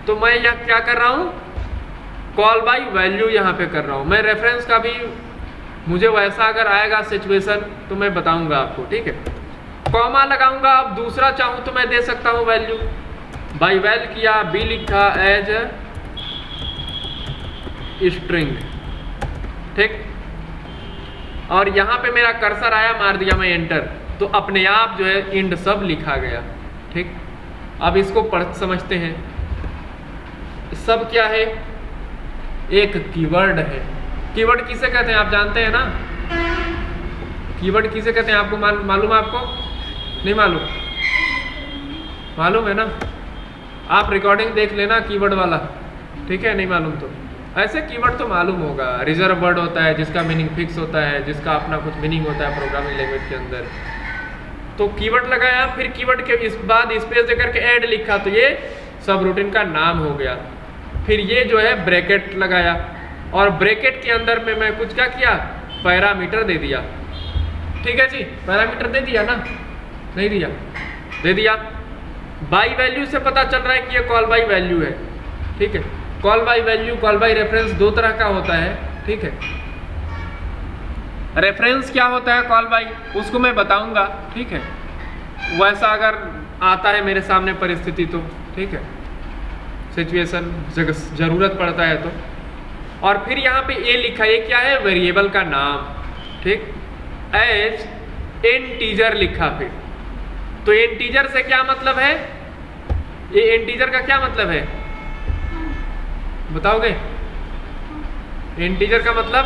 तो मैं यहाँ क्या कर रहा हूँ, कॉल बाई वैल्यू यहाँ पे कर रहा हूँ। मैं रेफरेंस का भी, मुझे वैसा अगर आएगा सिचुएशन तो मैं बताऊंगा आपको, ठीक है? कॉमा लगाऊंगा। अब दूसरा चाहूं तो मैं दे सकता हूं वैल्यू, बाई वैल किया, बी लिखा एज स्ट्रिंग, ठीक? और यहां पे मेरा कर्सर आया, मार दिया मैं एंटर। तो अपने आप जो है इंड सब लिखा गया। ठीक, अब इसको पढ़ समझते हैं। सब क्या है? एक कीवर्ड है। कीवर्ड किसे कहते हैं आप जानते हैं ना? कीवर्ड किसे कहते हैं आपको मालूम है? आपको नहीं मालूम? मालूम है ना? आप रिकॉर्डिंग देख लेना कीवर्ड वाला, ठीक है? नहीं मालूम तो ऐसे कीवर्ड तो मालूम होगा। रिजर्व वर्ड होता है जिसका मीनिंग फिक्स होता है, जिसका अपना कुछ मीनिंग होता है प्रोग्रामिंग लैंग्वेज के अंदर। तो कीवर्ड लगाया, फिर कीवर्ड के इस बाद स्पेस देकर के ऐड लिखा, तो ये सब रूटीन का नाम हो गया। फिर ये जो है ब्रैकेट लगाया, और ब्रैकेट के अंदर में मैं कुछ क्या किया? पैरामीटर दे दिया। ठीक है जी, पैरामीटर दे दिया ना? नहीं दिया? दे दिया। बाई वैल्यू से पता चल रहा है कि ये कॉल बाई वैल्यू है। ठीक है, call by value, call by reference दो तरह का होता है। ठीक है, रेफरेंस क्या होता है कॉल बाई, उसको मैं बताऊंगा। ठीक है, वैसा अगर आता है मेरे सामने परिस्थिति तो ठीक है, सिचुएशन जरूरत पड़ता है तो। और फिर यहाँ पे ए लिखा, ये क्या है? वेरिएबल का नाम। ठीक, एज इंटीजर लिखा। फिर तो इंटीजर से क्या मतलब है? ये इंटीजर का क्या मतलब है बताओगे? इंटीजर का मतलब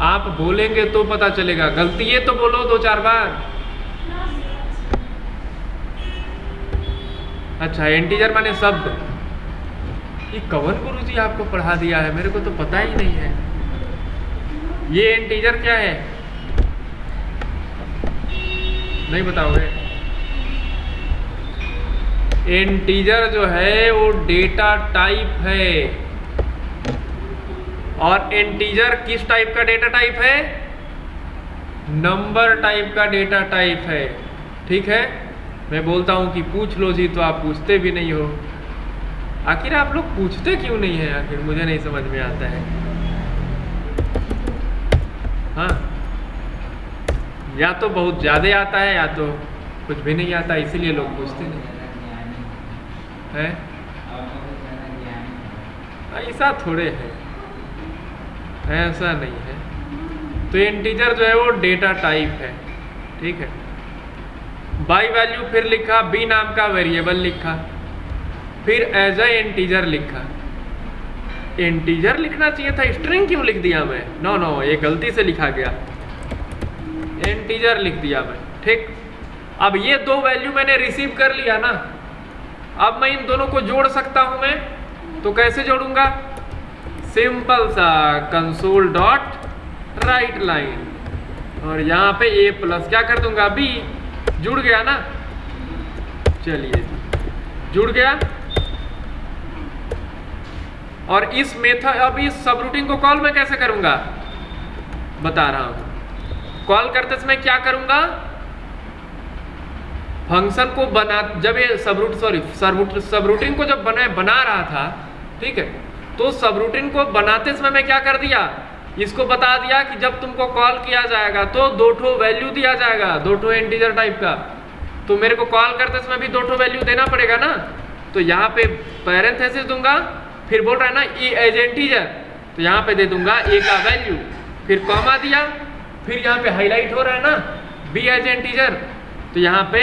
आप बोलेंगे तो पता चलेगा, गलती है तो बोलो दो चार बार। अच्छा, इंटीजर माने शब्द। ये कवन गुरुजी आपको पढ़ा दिया है? मेरे को तो पता ही नहीं है। ये इंटीजर क्या है? नहीं बताओगे? इंटीजर जो है वो डेटा टाइप है। और इंटीजर किस टाइप का डेटा टाइप है? नंबर टाइप का डेटा टाइप है। ठीक है, मैं बोलता हूं कि पूछ लो जी, तो आप पूछते भी नहीं हो। आखिर आप लोग पूछते क्यों नहीं है? आखिर मुझे नहीं समझ में आता है। हाँ, या तो बहुत ज़्यादा आता है या तो कुछ भी नहीं आता, इसीलिए लोग पूछते नहीं है। ऐसा थोड़े है, ऐसा नहीं है। तो इंटीजर जो है वो डेटा टाइप है। ठीक है, बाई वैल्यू फिर लिखा, बी नाम का वेरिएबल लिखा, फिर एज ए इंटीजर लिखा। इंटीजर लिखना चाहिए था, स्ट्रिंग क्यों लिख दिया मैं? नो नो, ये गलती से लिखा गया, इंटीजर लिख दिया मैं। ठीक, अब ये दो वैल्यू मैंने रिसीव कर लिया ना, अब मैं इन दोनों को जोड़ सकता हूं मैं। तो कैसे जोड़ूंगा? सिंपल सा कंसोल डॉट राइट लाइन, और यहाँ पे ए प्लस क्या कर दूंगा? बी। जुड़ गया ना? चलिए, जुड़ गया। और इस मेथड, अब इस सबरूटीन को कॉल मैं कैसे करूंगा बता रहा हूं। कॉल करते समय क्या करूंगा? फंक्शन को बना, जब ये सबरूटीन को जब बना रहा था, ठीक है, तो सबरूटीन को बनाते समय मैं क्या कर दिया? इसको बता दिया कि जब तुमको कॉल किया जाएगा तो दो ठो वैल्यू दिया जाएगा, दो ठो इंटीजर टाइप का। तो मेरे को कॉल करते समय भी दो ठो वैल्यू देना पड़ेगा ना। तो यहाँ पे पैरेंथेसिस दूंगा, फिर बोल रहा है ना ए एज इंटीजर, तो यहाँ पे दे दूंगा ए का वैल्यू, फिर कॉमा दिया, फिर यहाँ पे हाईलाइट हो रहा है ना बी एज इंटीजर, तो यहाँ पे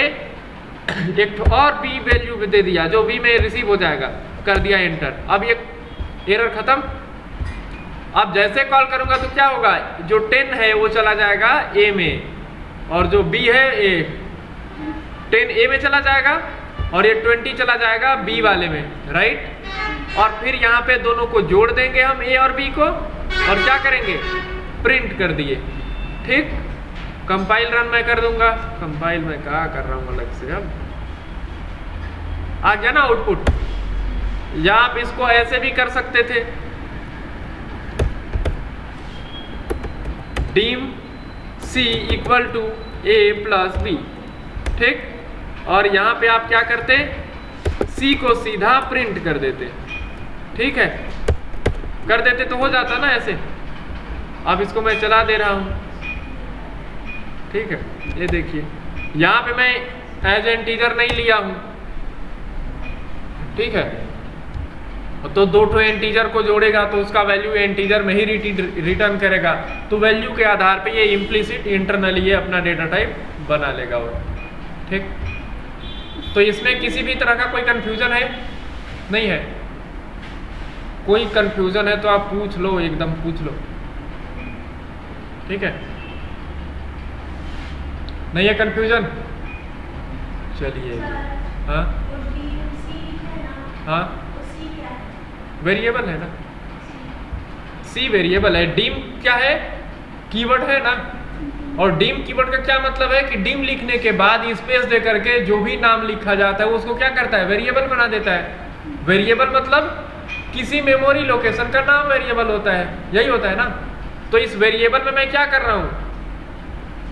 एक और बी वैल्यू दे दिया जो बी में रिसीव हो जाएगा, कर दिया एंटर। अब ये एरर खत्म। अब जैसे कॉल करूंगा तो क्या होगा? जो 10 है वो चला जाएगा ए में, और जो बी है ए 10 ए में चला जाएगा, और ये 20 चला जाएगा बी वाले में, राइट। और फिर यहाँ पे दोनों को जोड़ देंगे हम, ए और बी को, और क्या करेंगे? प्रिंट कर दिए। ठीक, कंपाइल रन मैं कर दूंगा। कंपाइल मैं क्या कर रहा हूँ अलग से, अब आ गया ना आउटपुट। या आप इसको ऐसे भी कर सकते थे, deem C equal to A plus B. ठीक, और यहाँ पे आप क्या करते? सी को सीधा प्रिंट कर देते। ठीक है, कर देते तो हो जाता ना ऐसे। अब इसको मैं चला दे रहा हूँ। ठीक है, ये देखिए यहाँ पे मैं एज इंटीजर नहीं लिया हूँ। ठीक है, तो दो ठो इंटीजर को जोड़ेगा तो उसका वैल्यू इंटीजर में ही रिटर्न करेगा, तो वैल्यू के आधार पे ये इम्प्लिसिट इंटरनली ये अपना डेटा टाइप बना लेगा वो। ठीक, तो इसमें किसी भी तरह का कोई कंफ्यूजन है? नहीं है। कोई कंफ्यूजन है तो आप पूछ लो, एकदम पूछ लो। ठीक है, नहीं है कंफ्यूजन? चलिए, हाँ हाँ, वेरिएबल है ना, सी वेरिएबल है। डिम क्या है? कीवर्ड है ना। और डिम कीवर्ड का क्या मतलब है कि डिम लिखने के बाद स्पेस दे करके जो भी नाम लिखा जाता है उसको क्या करता है? वेरिएबल बना देता है। वेरिएबल मतलब किसी मेमोरी लोकेशन का नाम वेरिएबल होता है, यही होता है ना। तो इस वेरिएबल में मैं क्या कर रहा हूँ?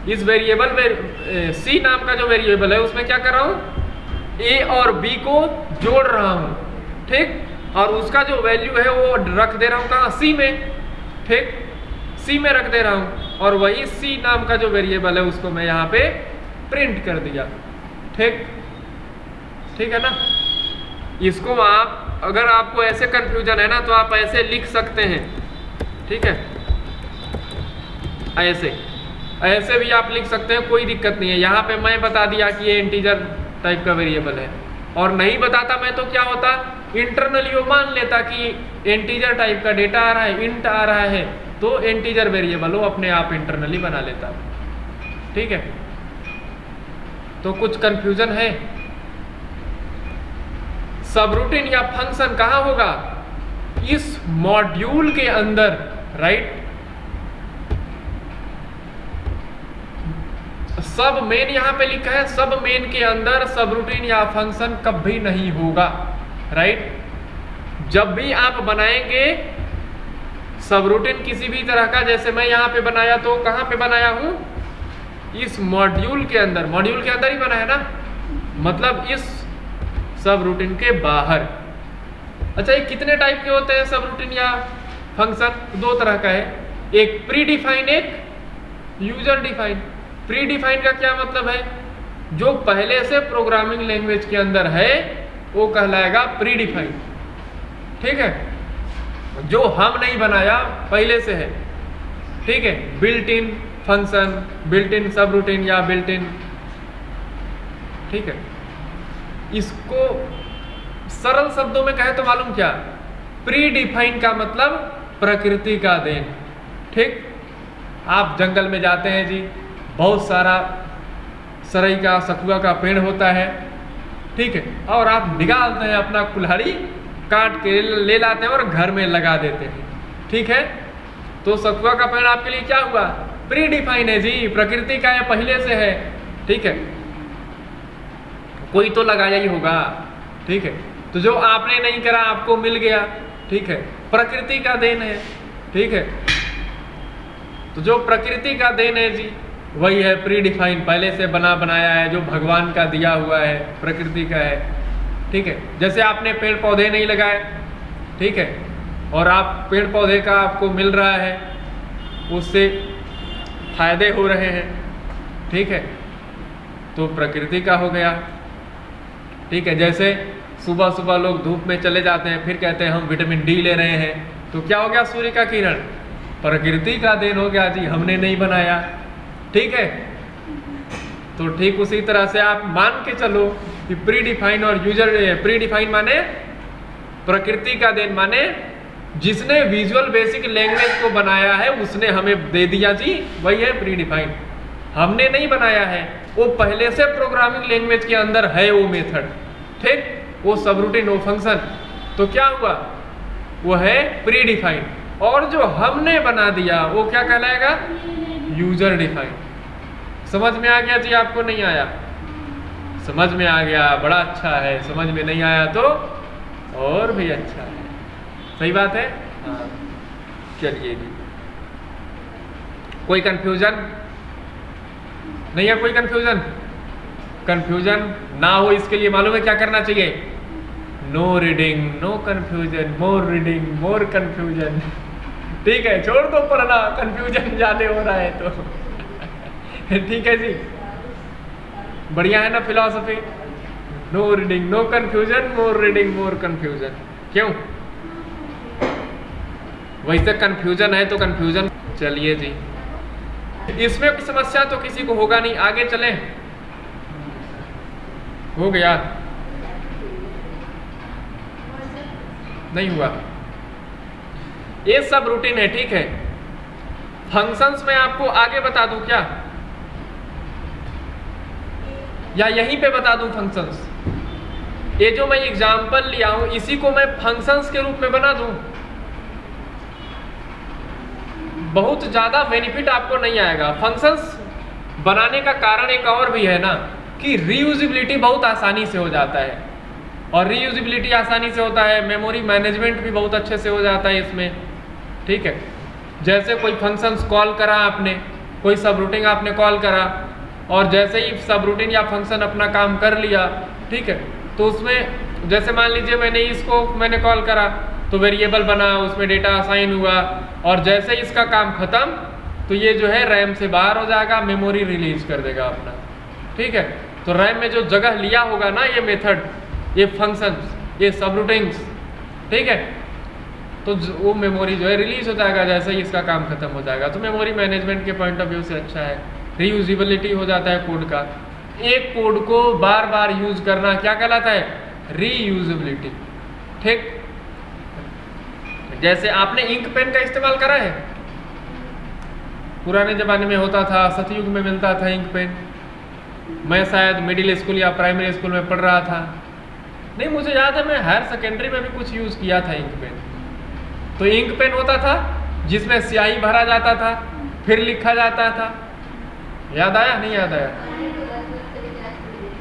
इस वेरिएबल में सी नाम का जो वेरिएबल है उसमें क्या कर रहा हूँ? ए और बी को जोड़ रहा हूँ। ठीक, और उसका जो वैल्यू है वो रख दे रहा हूँ कहाँ? सी में। ठीक, सी में रख दे रहा हूँ, और वही सी नाम का जो वेरिएबल है उसको मैं यहाँ पे प्रिंट कर दिया। ठीक, ठीक है ना। इसको आप, अगर आपको ऐसे कंफ्यूजन है ना तो आप ऐसे लिख सकते हैं। ठीक है, ऐसे ऐसे भी आप लिख सकते हैं, कोई दिक्कत नहीं है। यहाँ पे मैं बता दिया कि ये इंटीजर टाइप का वेरिएबल है, और नहीं बताता मैं तो क्या होता, इंटरनली वो मान लेता कि इंटीजर टाइप का डेटा आ रहा है, इंट आ रहा है, तो इंटीजर वेरिएबल वो अपने आप इंटरनली बना लेता। ठीक है, तो कुछ कंफ्यूजन है? सबरूटीन या फंक्शन कहाँ होगा? इस मॉड्यूल के अंदर, राइट। सब मेन यहाँ पे लिखा है, सब मेन के अंदर सबरूटीन या फंक्शन कभी नहीं होगा, राइट। जब भी आप बनाएंगे सबरूटीन किसी भी तरह का, जैसे मैं यहाँ पे बनाया तो कहाँ पे बनाया हूँ? इस मॉड्यूल के अंदर, मॉड्यूल के अंदर ही बनाया ना, मतलब इस सबरूटीन के बाहर। अच्छा, ये कितने टाइप के होते हैं सबरूटीन या फंक्शन? दो तरह का है, एक प्री डिफाइन, एक यूजर डिफाइन। प्री डिफाइन का क्या मतलब है? जो पहले से प्रोग्रामिंग लैंग्वेज के अंदर है वो कहलाएगा प्री डिफाइन। ठीक है, जो हम नहीं बनाया, पहले से है। ठीक है, built in function, built in subroutine या बिल्ट इन। ठीक है, इसको सरल शब्दों में कहे तो मालूम क्या? प्री डिफाइन का मतलब प्रकृति का देन। ठीक, आप जंगल में जाते हैं जी, बहुत सारा सरई का, सखुआ का पेड़ होता है। ठीक है, और आप निकालते हैं अपना कुल्हाड़ी, काट के ले लाते हैं और घर में लगा देते हैं। ठीक है, तो सखुआ का पेड़ आपके लिए क्या हुआ? प्री डिफाइन है जी, प्रकृति का है, पहले से है। ठीक है, कोई तो लगाया ही होगा। ठीक है, तो जो आपने नहीं करा आपको मिल गया। ठीक है, प्रकृति का देन है। ठीक है, तो जो प्रकृति का देन है जी वही है प्री डिफाइन, पहले से बना बनाया है, जो भगवान का दिया हुआ है, प्रकृति का है। ठीक है, जैसे आपने पेड़ पौधे नहीं लगाए, ठीक है, और आप पेड़ पौधे का आपको मिल रहा है, उससे फायदे हो रहे हैं। ठीक है, तो प्रकृति का हो गया। ठीक है, जैसे सुबह सुबह लोग धूप में चले जाते हैं, फिर कहते हैं हम विटामिन डी ले रहे हैं, तो क्या हो गया? सूर्य का किरण, प्रकृति का देन हो गया जी, हमने नहीं बनाया। ठीक है, तो ठीक उसी तरह से आप मान के चलो कि प्री डिफाइन और यूजर, प्री डिफाइन माने प्रकृति का देन, माने जिसने विजुअल बेसिक लैंग्वेज को बनाया है उसने हमें दे दिया जी, वही है प्री डिफाइन। हमने नहीं बनाया है, वो पहले से प्रोग्रामिंग लैंग्वेज के अंदर है वो मेथड। ठीक, वो सबरूटीन, वो फंक्शन, तो क्या हुआ? वो है प्री डिफाइन। और जो हमने बना दिया वो क्या कहलाएगा? User define. समझ में आ गया जी? आपको नहीं आया? समझ में आ गया, बड़ा अच्छा है। समझ में नहीं आया तो और भी अच्छा है। सही बात है। हाँ, चलिए जी, कोई कंफ्यूजन नहीं है? कोई कंफ्यूजन? कंफ्यूजन ना हो इसके लिए मालूम है क्या करना चाहिए? No reading no confusion, more reading more confusion. ठीक है, छोड़ दो पढ़ना, कंफ्यूजन ज्यादा हो रहा है तो। ठीक है जी, बढ़िया है ना philosophy? No reading no confusion, more reading more confusion. क्यों? वैसे कंफ्यूजन है तो कंफ्यूजन। चलिए जी, इसमें कोई समस्या तो किसी को होगा नहीं, आगे चलें। हो गया? नहीं हुआ? ये सब रूटीन है, ठीक है। फंक्शंस में आपको आगे बता दूं क्या, या यहीं पे बता दूं फंक्शंस? ये जो मैं एग्जांपल लिया हूं इसी को मैं फंक्शंस के रूप में बना दूं, बहुत ज्यादा बेनिफिट आपको नहीं आएगा। फंक्शंस बनाने का कारण एक और भी है ना, कि रीयूजिबिलिटी बहुत आसानी से हो जाता है, और रीयूजिबिलिटी आसानी से होता है, मेमोरी मैनेजमेंट भी बहुत अच्छे से हो जाता है इसमें, ठीक है। जैसे कोई फंक्शंस कॉल करा आपने, कोई सब रूटीन आपने कॉल करा, और जैसे ही सब रूटीन या फंक्शन अपना काम कर लिया, ठीक है, तो उसमें जैसे मान लीजिए मैंने कॉल करा तो वेरिएबल बना, उसमें डेटा असाइन हुआ, और जैसे ही इसका काम खत्म तो ये जो है रैम से बाहर हो जाएगा, मेमोरी रिलीज कर देगा अपना, ठीक है। तो रैम में जो जगह लिया होगा ना ये मेथड, ये फंक्शंस, ये सब रूटीन्स, ठीक है, तो वो मेमोरी जो है रिलीज हो जाएगा जैसे ही इसका काम खत्म हो जाएगा। तो मेमोरी मैनेजमेंट के पॉइंट ऑफ व्यू से अच्छा है, रीयूजिबिलिटी हो जाता है कोड का। एक कोड को बार बार यूज करना क्या कहलाता है? रीयूजिबिलिटी, ठीक। जैसे आपने इंक पेन का इस्तेमाल करा है, पुराने जमाने में होता था, सतयुग में मिलता था इंक पेन। मैं शायद मिडिल स्कूल या प्राइमरी स्कूल में पढ़ रहा था, नहीं मुझे याद है, मैं हायर सेकेंडरी में भी कुछ यूज किया था इंक पेन। तो इंक पेन होता था जिसमें स्याही भरा जाता था, फिर लिखा जाता था। याद आया? नहीं याद आया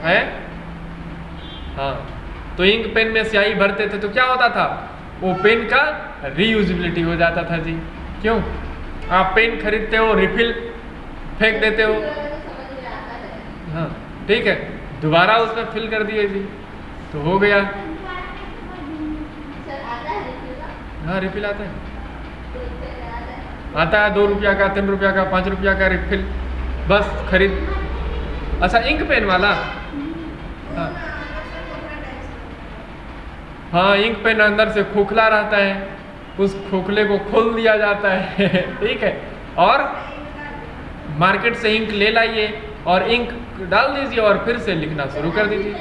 है? हाँ, तो इंक पेन में स्याही भरते थे तो क्या होता था, वो पेन का रीयूजिबिलिटी हो जाता था जी। क्यों? आप पेन खरीदते हो, रिफिल फेंक देते हो, हाँ ठीक है, दोबारा उसमें फिल कर दिए जी, तो हो गया। हाँ रिफिल आता है, आता है 2 रुपया का, 3 रुपया का, 5 रुपया का रिफिल, बस खरीद। अच्छा इंक पेन वाला, हाँ इंक पेन अंदर से खोखला रहता है, उस खोखले को खोल दिया जाता है ठीक है, और मार्केट से इंक ले लाइए और इंक डाल दीजिए और फिर से लिखना शुरू कर दीजिए।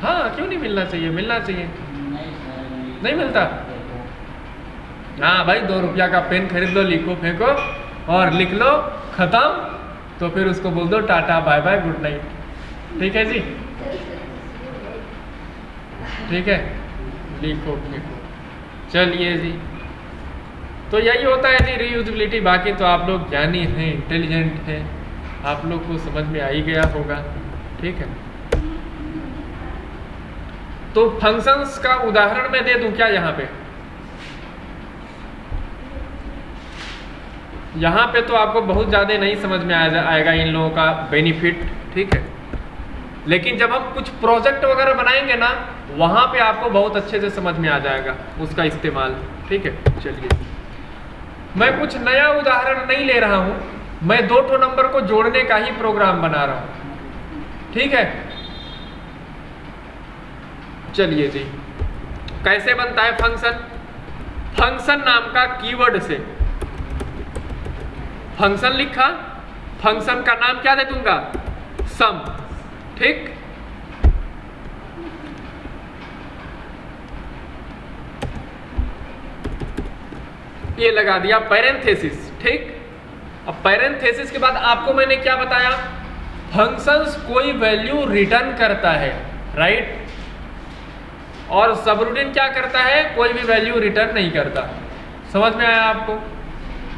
हाँ क्यों नहीं मिलना चाहिए, मिलना चाहिए। नहीं मिलता? हाँ भाई 2 रुपया का पेन खरीद लो, लिखो फेंको और लिख लो, खत्म, तो फिर उसको बोल दो tata bye bye good night, ठीक है जी, ठीक है, लिखो लिखो। चलिए जी, तो यही होता है जी रीयूजिबिलिटी। बाकी तो आप लोग ज्ञानी हैं, इंटेलिजेंट हैं, आप लोग को समझ में आ ही गया होगा, ठीक है। तो फंक्शंस का उदाहरण मैं दे दूं क्या यहाँ पे? यहाँ पे तो आपको बहुत ज़्यादा नहीं समझ में आएगा इन लोगों का बेनिफिट, ठीक है, लेकिन जब हम कुछ प्रोजेक्ट वगैरह बनाएंगे ना, वहाँ पे आपको बहुत अच्छे से समझ में आ जाएगा उसका इस्तेमाल, ठीक है। चलिए, मैं कुछ नया उदाहरण नहीं ले रहा हूँ, मैं 2 नंबर को जोड़ने का ही प्रोग्राम बना रहा हूँ, ठीक है। चलिए जी, कैसे बनता है फंक्शन? फंक्शन नाम का कीवर्ड से फंक्शन लिखा, फंक्शन का नाम क्या दे दूंगा? सम, ठीक। ये लगा दिया पैरेंथेसिस, ठीक। अब पैरेंथेसिस के बाद आपको मैंने क्या बताया? फंक्शंस कोई वैल्यू रिटर्न करता है, राइट, और सबरूटीन क्या करता है? कोई भी वैल्यू रिटर्न नहीं करता। समझ में आया आपको?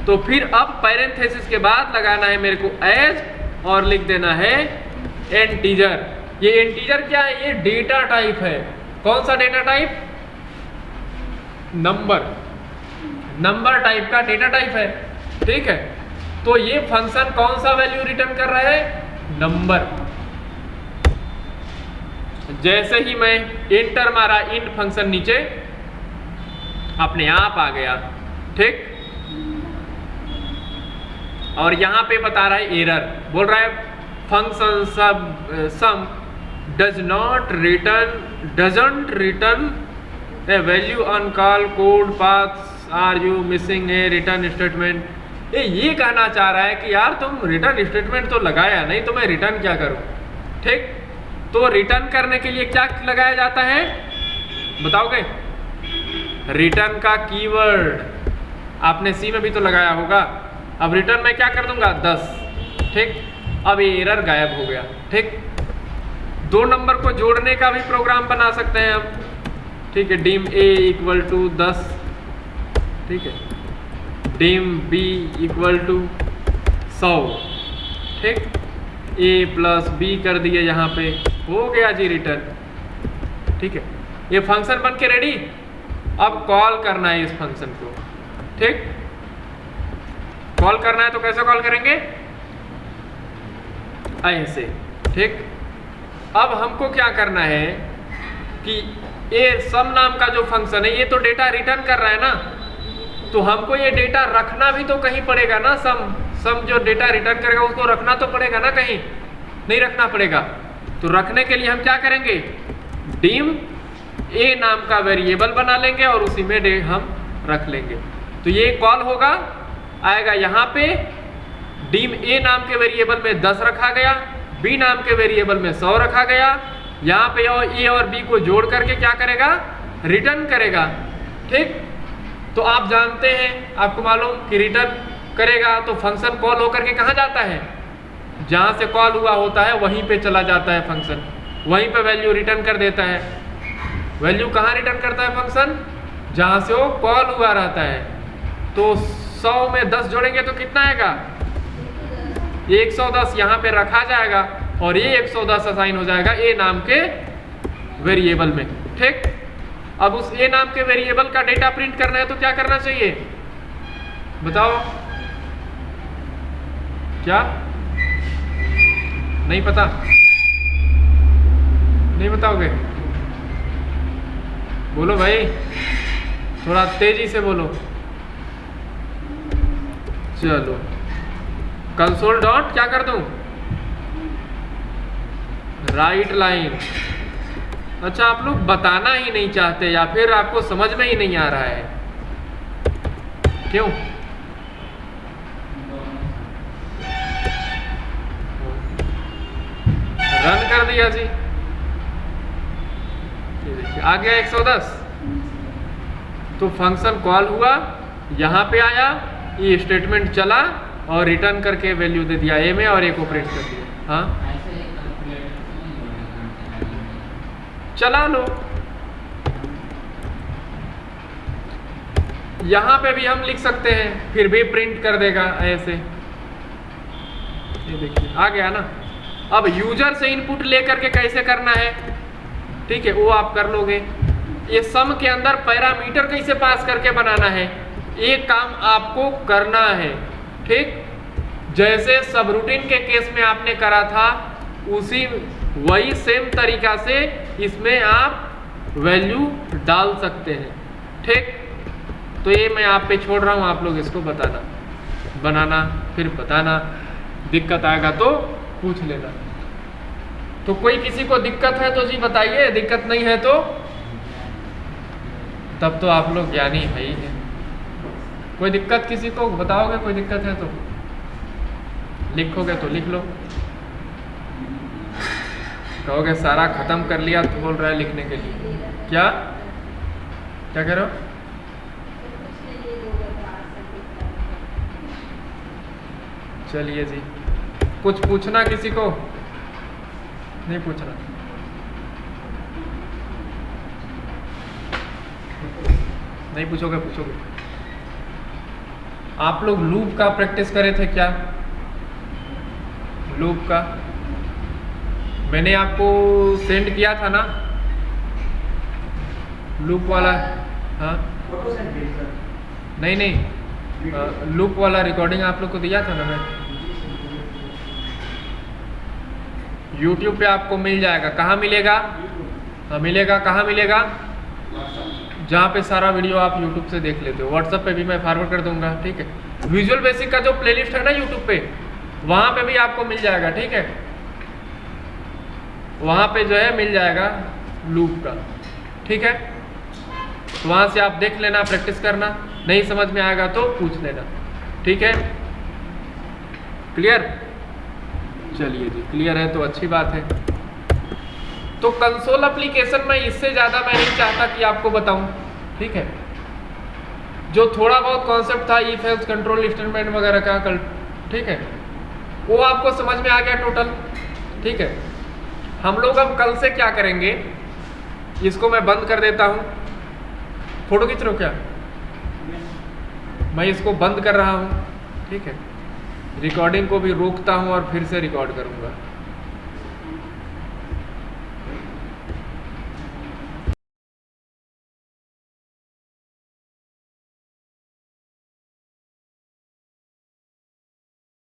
तो फिर अब पैरेंथेसिस के बाद लगाना है मेरे को एज, और लिख देना है इंटीजर। ये इंटीजर क्या है? ये डेटा टाइप है। कौन सा data type? Number, number type का डेटा टाइप है, ठीक है। तो ये फंक्शन कौन सा वैल्यू रिटर्न कर रहा है? नंबर। जैसे ही मैं इंटर मारा, इंट फंक्शन नीचे अपने आप आ गया, ठीक। और यहां पे बता रहा है एरर, बोल रहा है function sum doesn't return a value on call code path are you missing है रिटर्न स्टेटमेंट। ये कहना चाह रहा है कि यार तुम रिटर्न स्टेटमेंट तो लगाया नहीं तो मैं रिटर्न क्या करूं। ठीक, तो रिटर्न करने के लिए क्या लगाया जाता है बताओगे? रिटर्न का कीवर्ड आपने सी में भी तो लगाया होगा। अब रिटर्न में क्या कर दूंगा 10। ठीक, अब ये एरर गायब हो गया। ठीक, 2 नंबर को जोड़ने का भी प्रोग्राम बना सकते हैं हम। ठीक है, डिम ए इक्वल टू 10। ठीक है, डिम बी इक्वल टू 100। ठीक, ए प्लस बी कर दिए, यहाँ पे हो गया जी रिटर्न। ठीक है, ये फंक्शन बन के रेडी। अब कॉल करना है इस फंक्शन को। ठीक, कॉल करना है तो कैसे कॉल करेंगे? ऐसे। ठीक, अब हमको क्या करना है कि ये सम नाम का जो फंक्शन है ये तो डेटा रिटर्न कर रहा है ना, तो हमको ये डेटा रखना भी तो कहीं पड़ेगा ना। सम जो डेटा रिटर्न करेगा उसको रखना तो पड़ेगा ना, कहीं नहीं रखना पड़ेगा। तो रखने के लिए हम क्या करेंगे, डिम ए नाम का वेरिएबल बना लेंगे और उसी में हम रख लेंगे। तो ये कॉल होगा, आएगा यहाँ पे डिम ए नाम के वेरिएबल में 10 रखा गया, बी नाम के वेरिएबल में 100 रखा गया। यहाँ पे ए और बी को जोड़ करके क्या करेगा, रिटर्न करेगा। ठीक, तो आप जानते हैं, आपको मालूम कि रिटर्न करेगा तो फंक्शन कॉल होकर के कहाँ जाता है, जहाँ से कॉल हुआ होता है वहीं पे चला जाता है फंक्शन, वहीं पे वैल्यू रिटर्न कर देता है। वैल्यू कहाँ रिटर्न करता है फंक्शन, जहाँ से वो कॉल हुआ रहता है। तो 100 में 10 जोड़ेंगे तो कितना आएगा, 110 यहाँ पे रखा जाएगा और ये 110 असाइन हो जाएगा ए नाम के वेरिएबल में। ठीक, अब उस ए नाम के वेरिएबल का डेटा प्रिंट करना है तो क्या करना चाहिए बताओ? क्या नहीं पता? नहीं बताओगे? बोलो भाई, थोड़ा तेजी से बोलो। चलो, कंसोल डॉट क्या कर दूं, राइट लाइन। अच्छा, आप लोग बताना ही नहीं चाहते या फिर आपको समझ में ही नहीं आ रहा है, क्यों? रन कर दिया जी, आ गया 110। तो फंक्शन कॉल हुआ, यहाँ पे आया, ये स्टेटमेंट चला और रिटर्न करके वैल्यू दे दिया ए में और ए को प्रिंट कर दिया। हाँ, चला लो। यहाँ पे भी हम लिख सकते हैं, फिर भी प्रिंट कर देगा ऐसे। ये देखिए आ गया ना। अब यूजर से इनपुट लेकर के कैसे करना है, ठीक है, वो आप कर लोगे। ये सम के अंदर पैरामीटर कैसे पास करके बनाना है, एक काम आपको करना है। ठीक, जैसे सबरूटीन के केस में आपने करा था उसी वही सेम तरीका से इसमें आप वैल्यू डाल सकते हैं। ठीक, तो ये मैं आप पे छोड़ रहा हूँ, आप लोग इसको बनाना फिर बताना। दिक्कत आएगा तो पूछ लेना। तो कोई किसी को दिक्कत है तो जी बताइए, दिक्कत नहीं है तो तब तो आप लोग ज्ञानी है ही है। कोई दिक्कत किसी को बताओगे, कोई दिक्कत है तो लिखोगे तो लिख लो, कहोगे सारा खत्म कर लिया तो बोल रहा है लिखने के लिए। क्या क्या कह रहे हो? चलिए जी, कुछ पूछना किसी को? नहीं पूछना? नहीं पूछोगे? पूछोगे? आप लोग लूप का प्रैक्टिस करे थे क्या? लूप का मैंने आपको सेंड किया था ना, लूप वाला। हाँ, नहीं, लूप वाला रिकॉर्डिंग आप लोग को दिया था ना मैं। YouTube पे आपको मिल जाएगा। कहाँ मिलेगा? हाँ मिलेगा। कहाँ मिलेगा? जहाँ पे सारा वीडियो आप YouTube से देख लेते हो। WhatsApp पे भी मैं फॉरवर्ड कर दूंगा। ठीक है, विजुअल बेसिक का जो प्लेलिस्ट है ना YouTube पे, वहाँ पे भी आपको मिल जाएगा। ठीक है, वहाँ पे जो है मिल जाएगा लूप का। ठीक है, तो वहाँ से आप देख लेना, प्रैक्टिस करना। नहीं समझ में आएगा तो पूछ लेना, ठीक है। क्लियर? चलिए जी, क्लियर है तो अच्छी बात है। तो कंसोल एप्लीकेशन में इससे ज़्यादा मैं नहीं चाहता कि आपको बताऊं, ठीक है। जो थोड़ा बहुत कॉन्सेप्ट था इफ एल्स कंट्रोल स्टेटमेंट वगैरह का कल, ठीक है, वो आपको समझ में आ गया टोटल, ठीक है। हम लोग अब कल से क्या करेंगे, इसको मैं बंद कर देता हूँ। फोटो खींच रहे हो क्या? मैं इसको बंद कर रहा हूँ, ठीक है। रिकॉर्डिंग को भी रोकता हूँ और फिर से रिकॉर्ड करूँगा।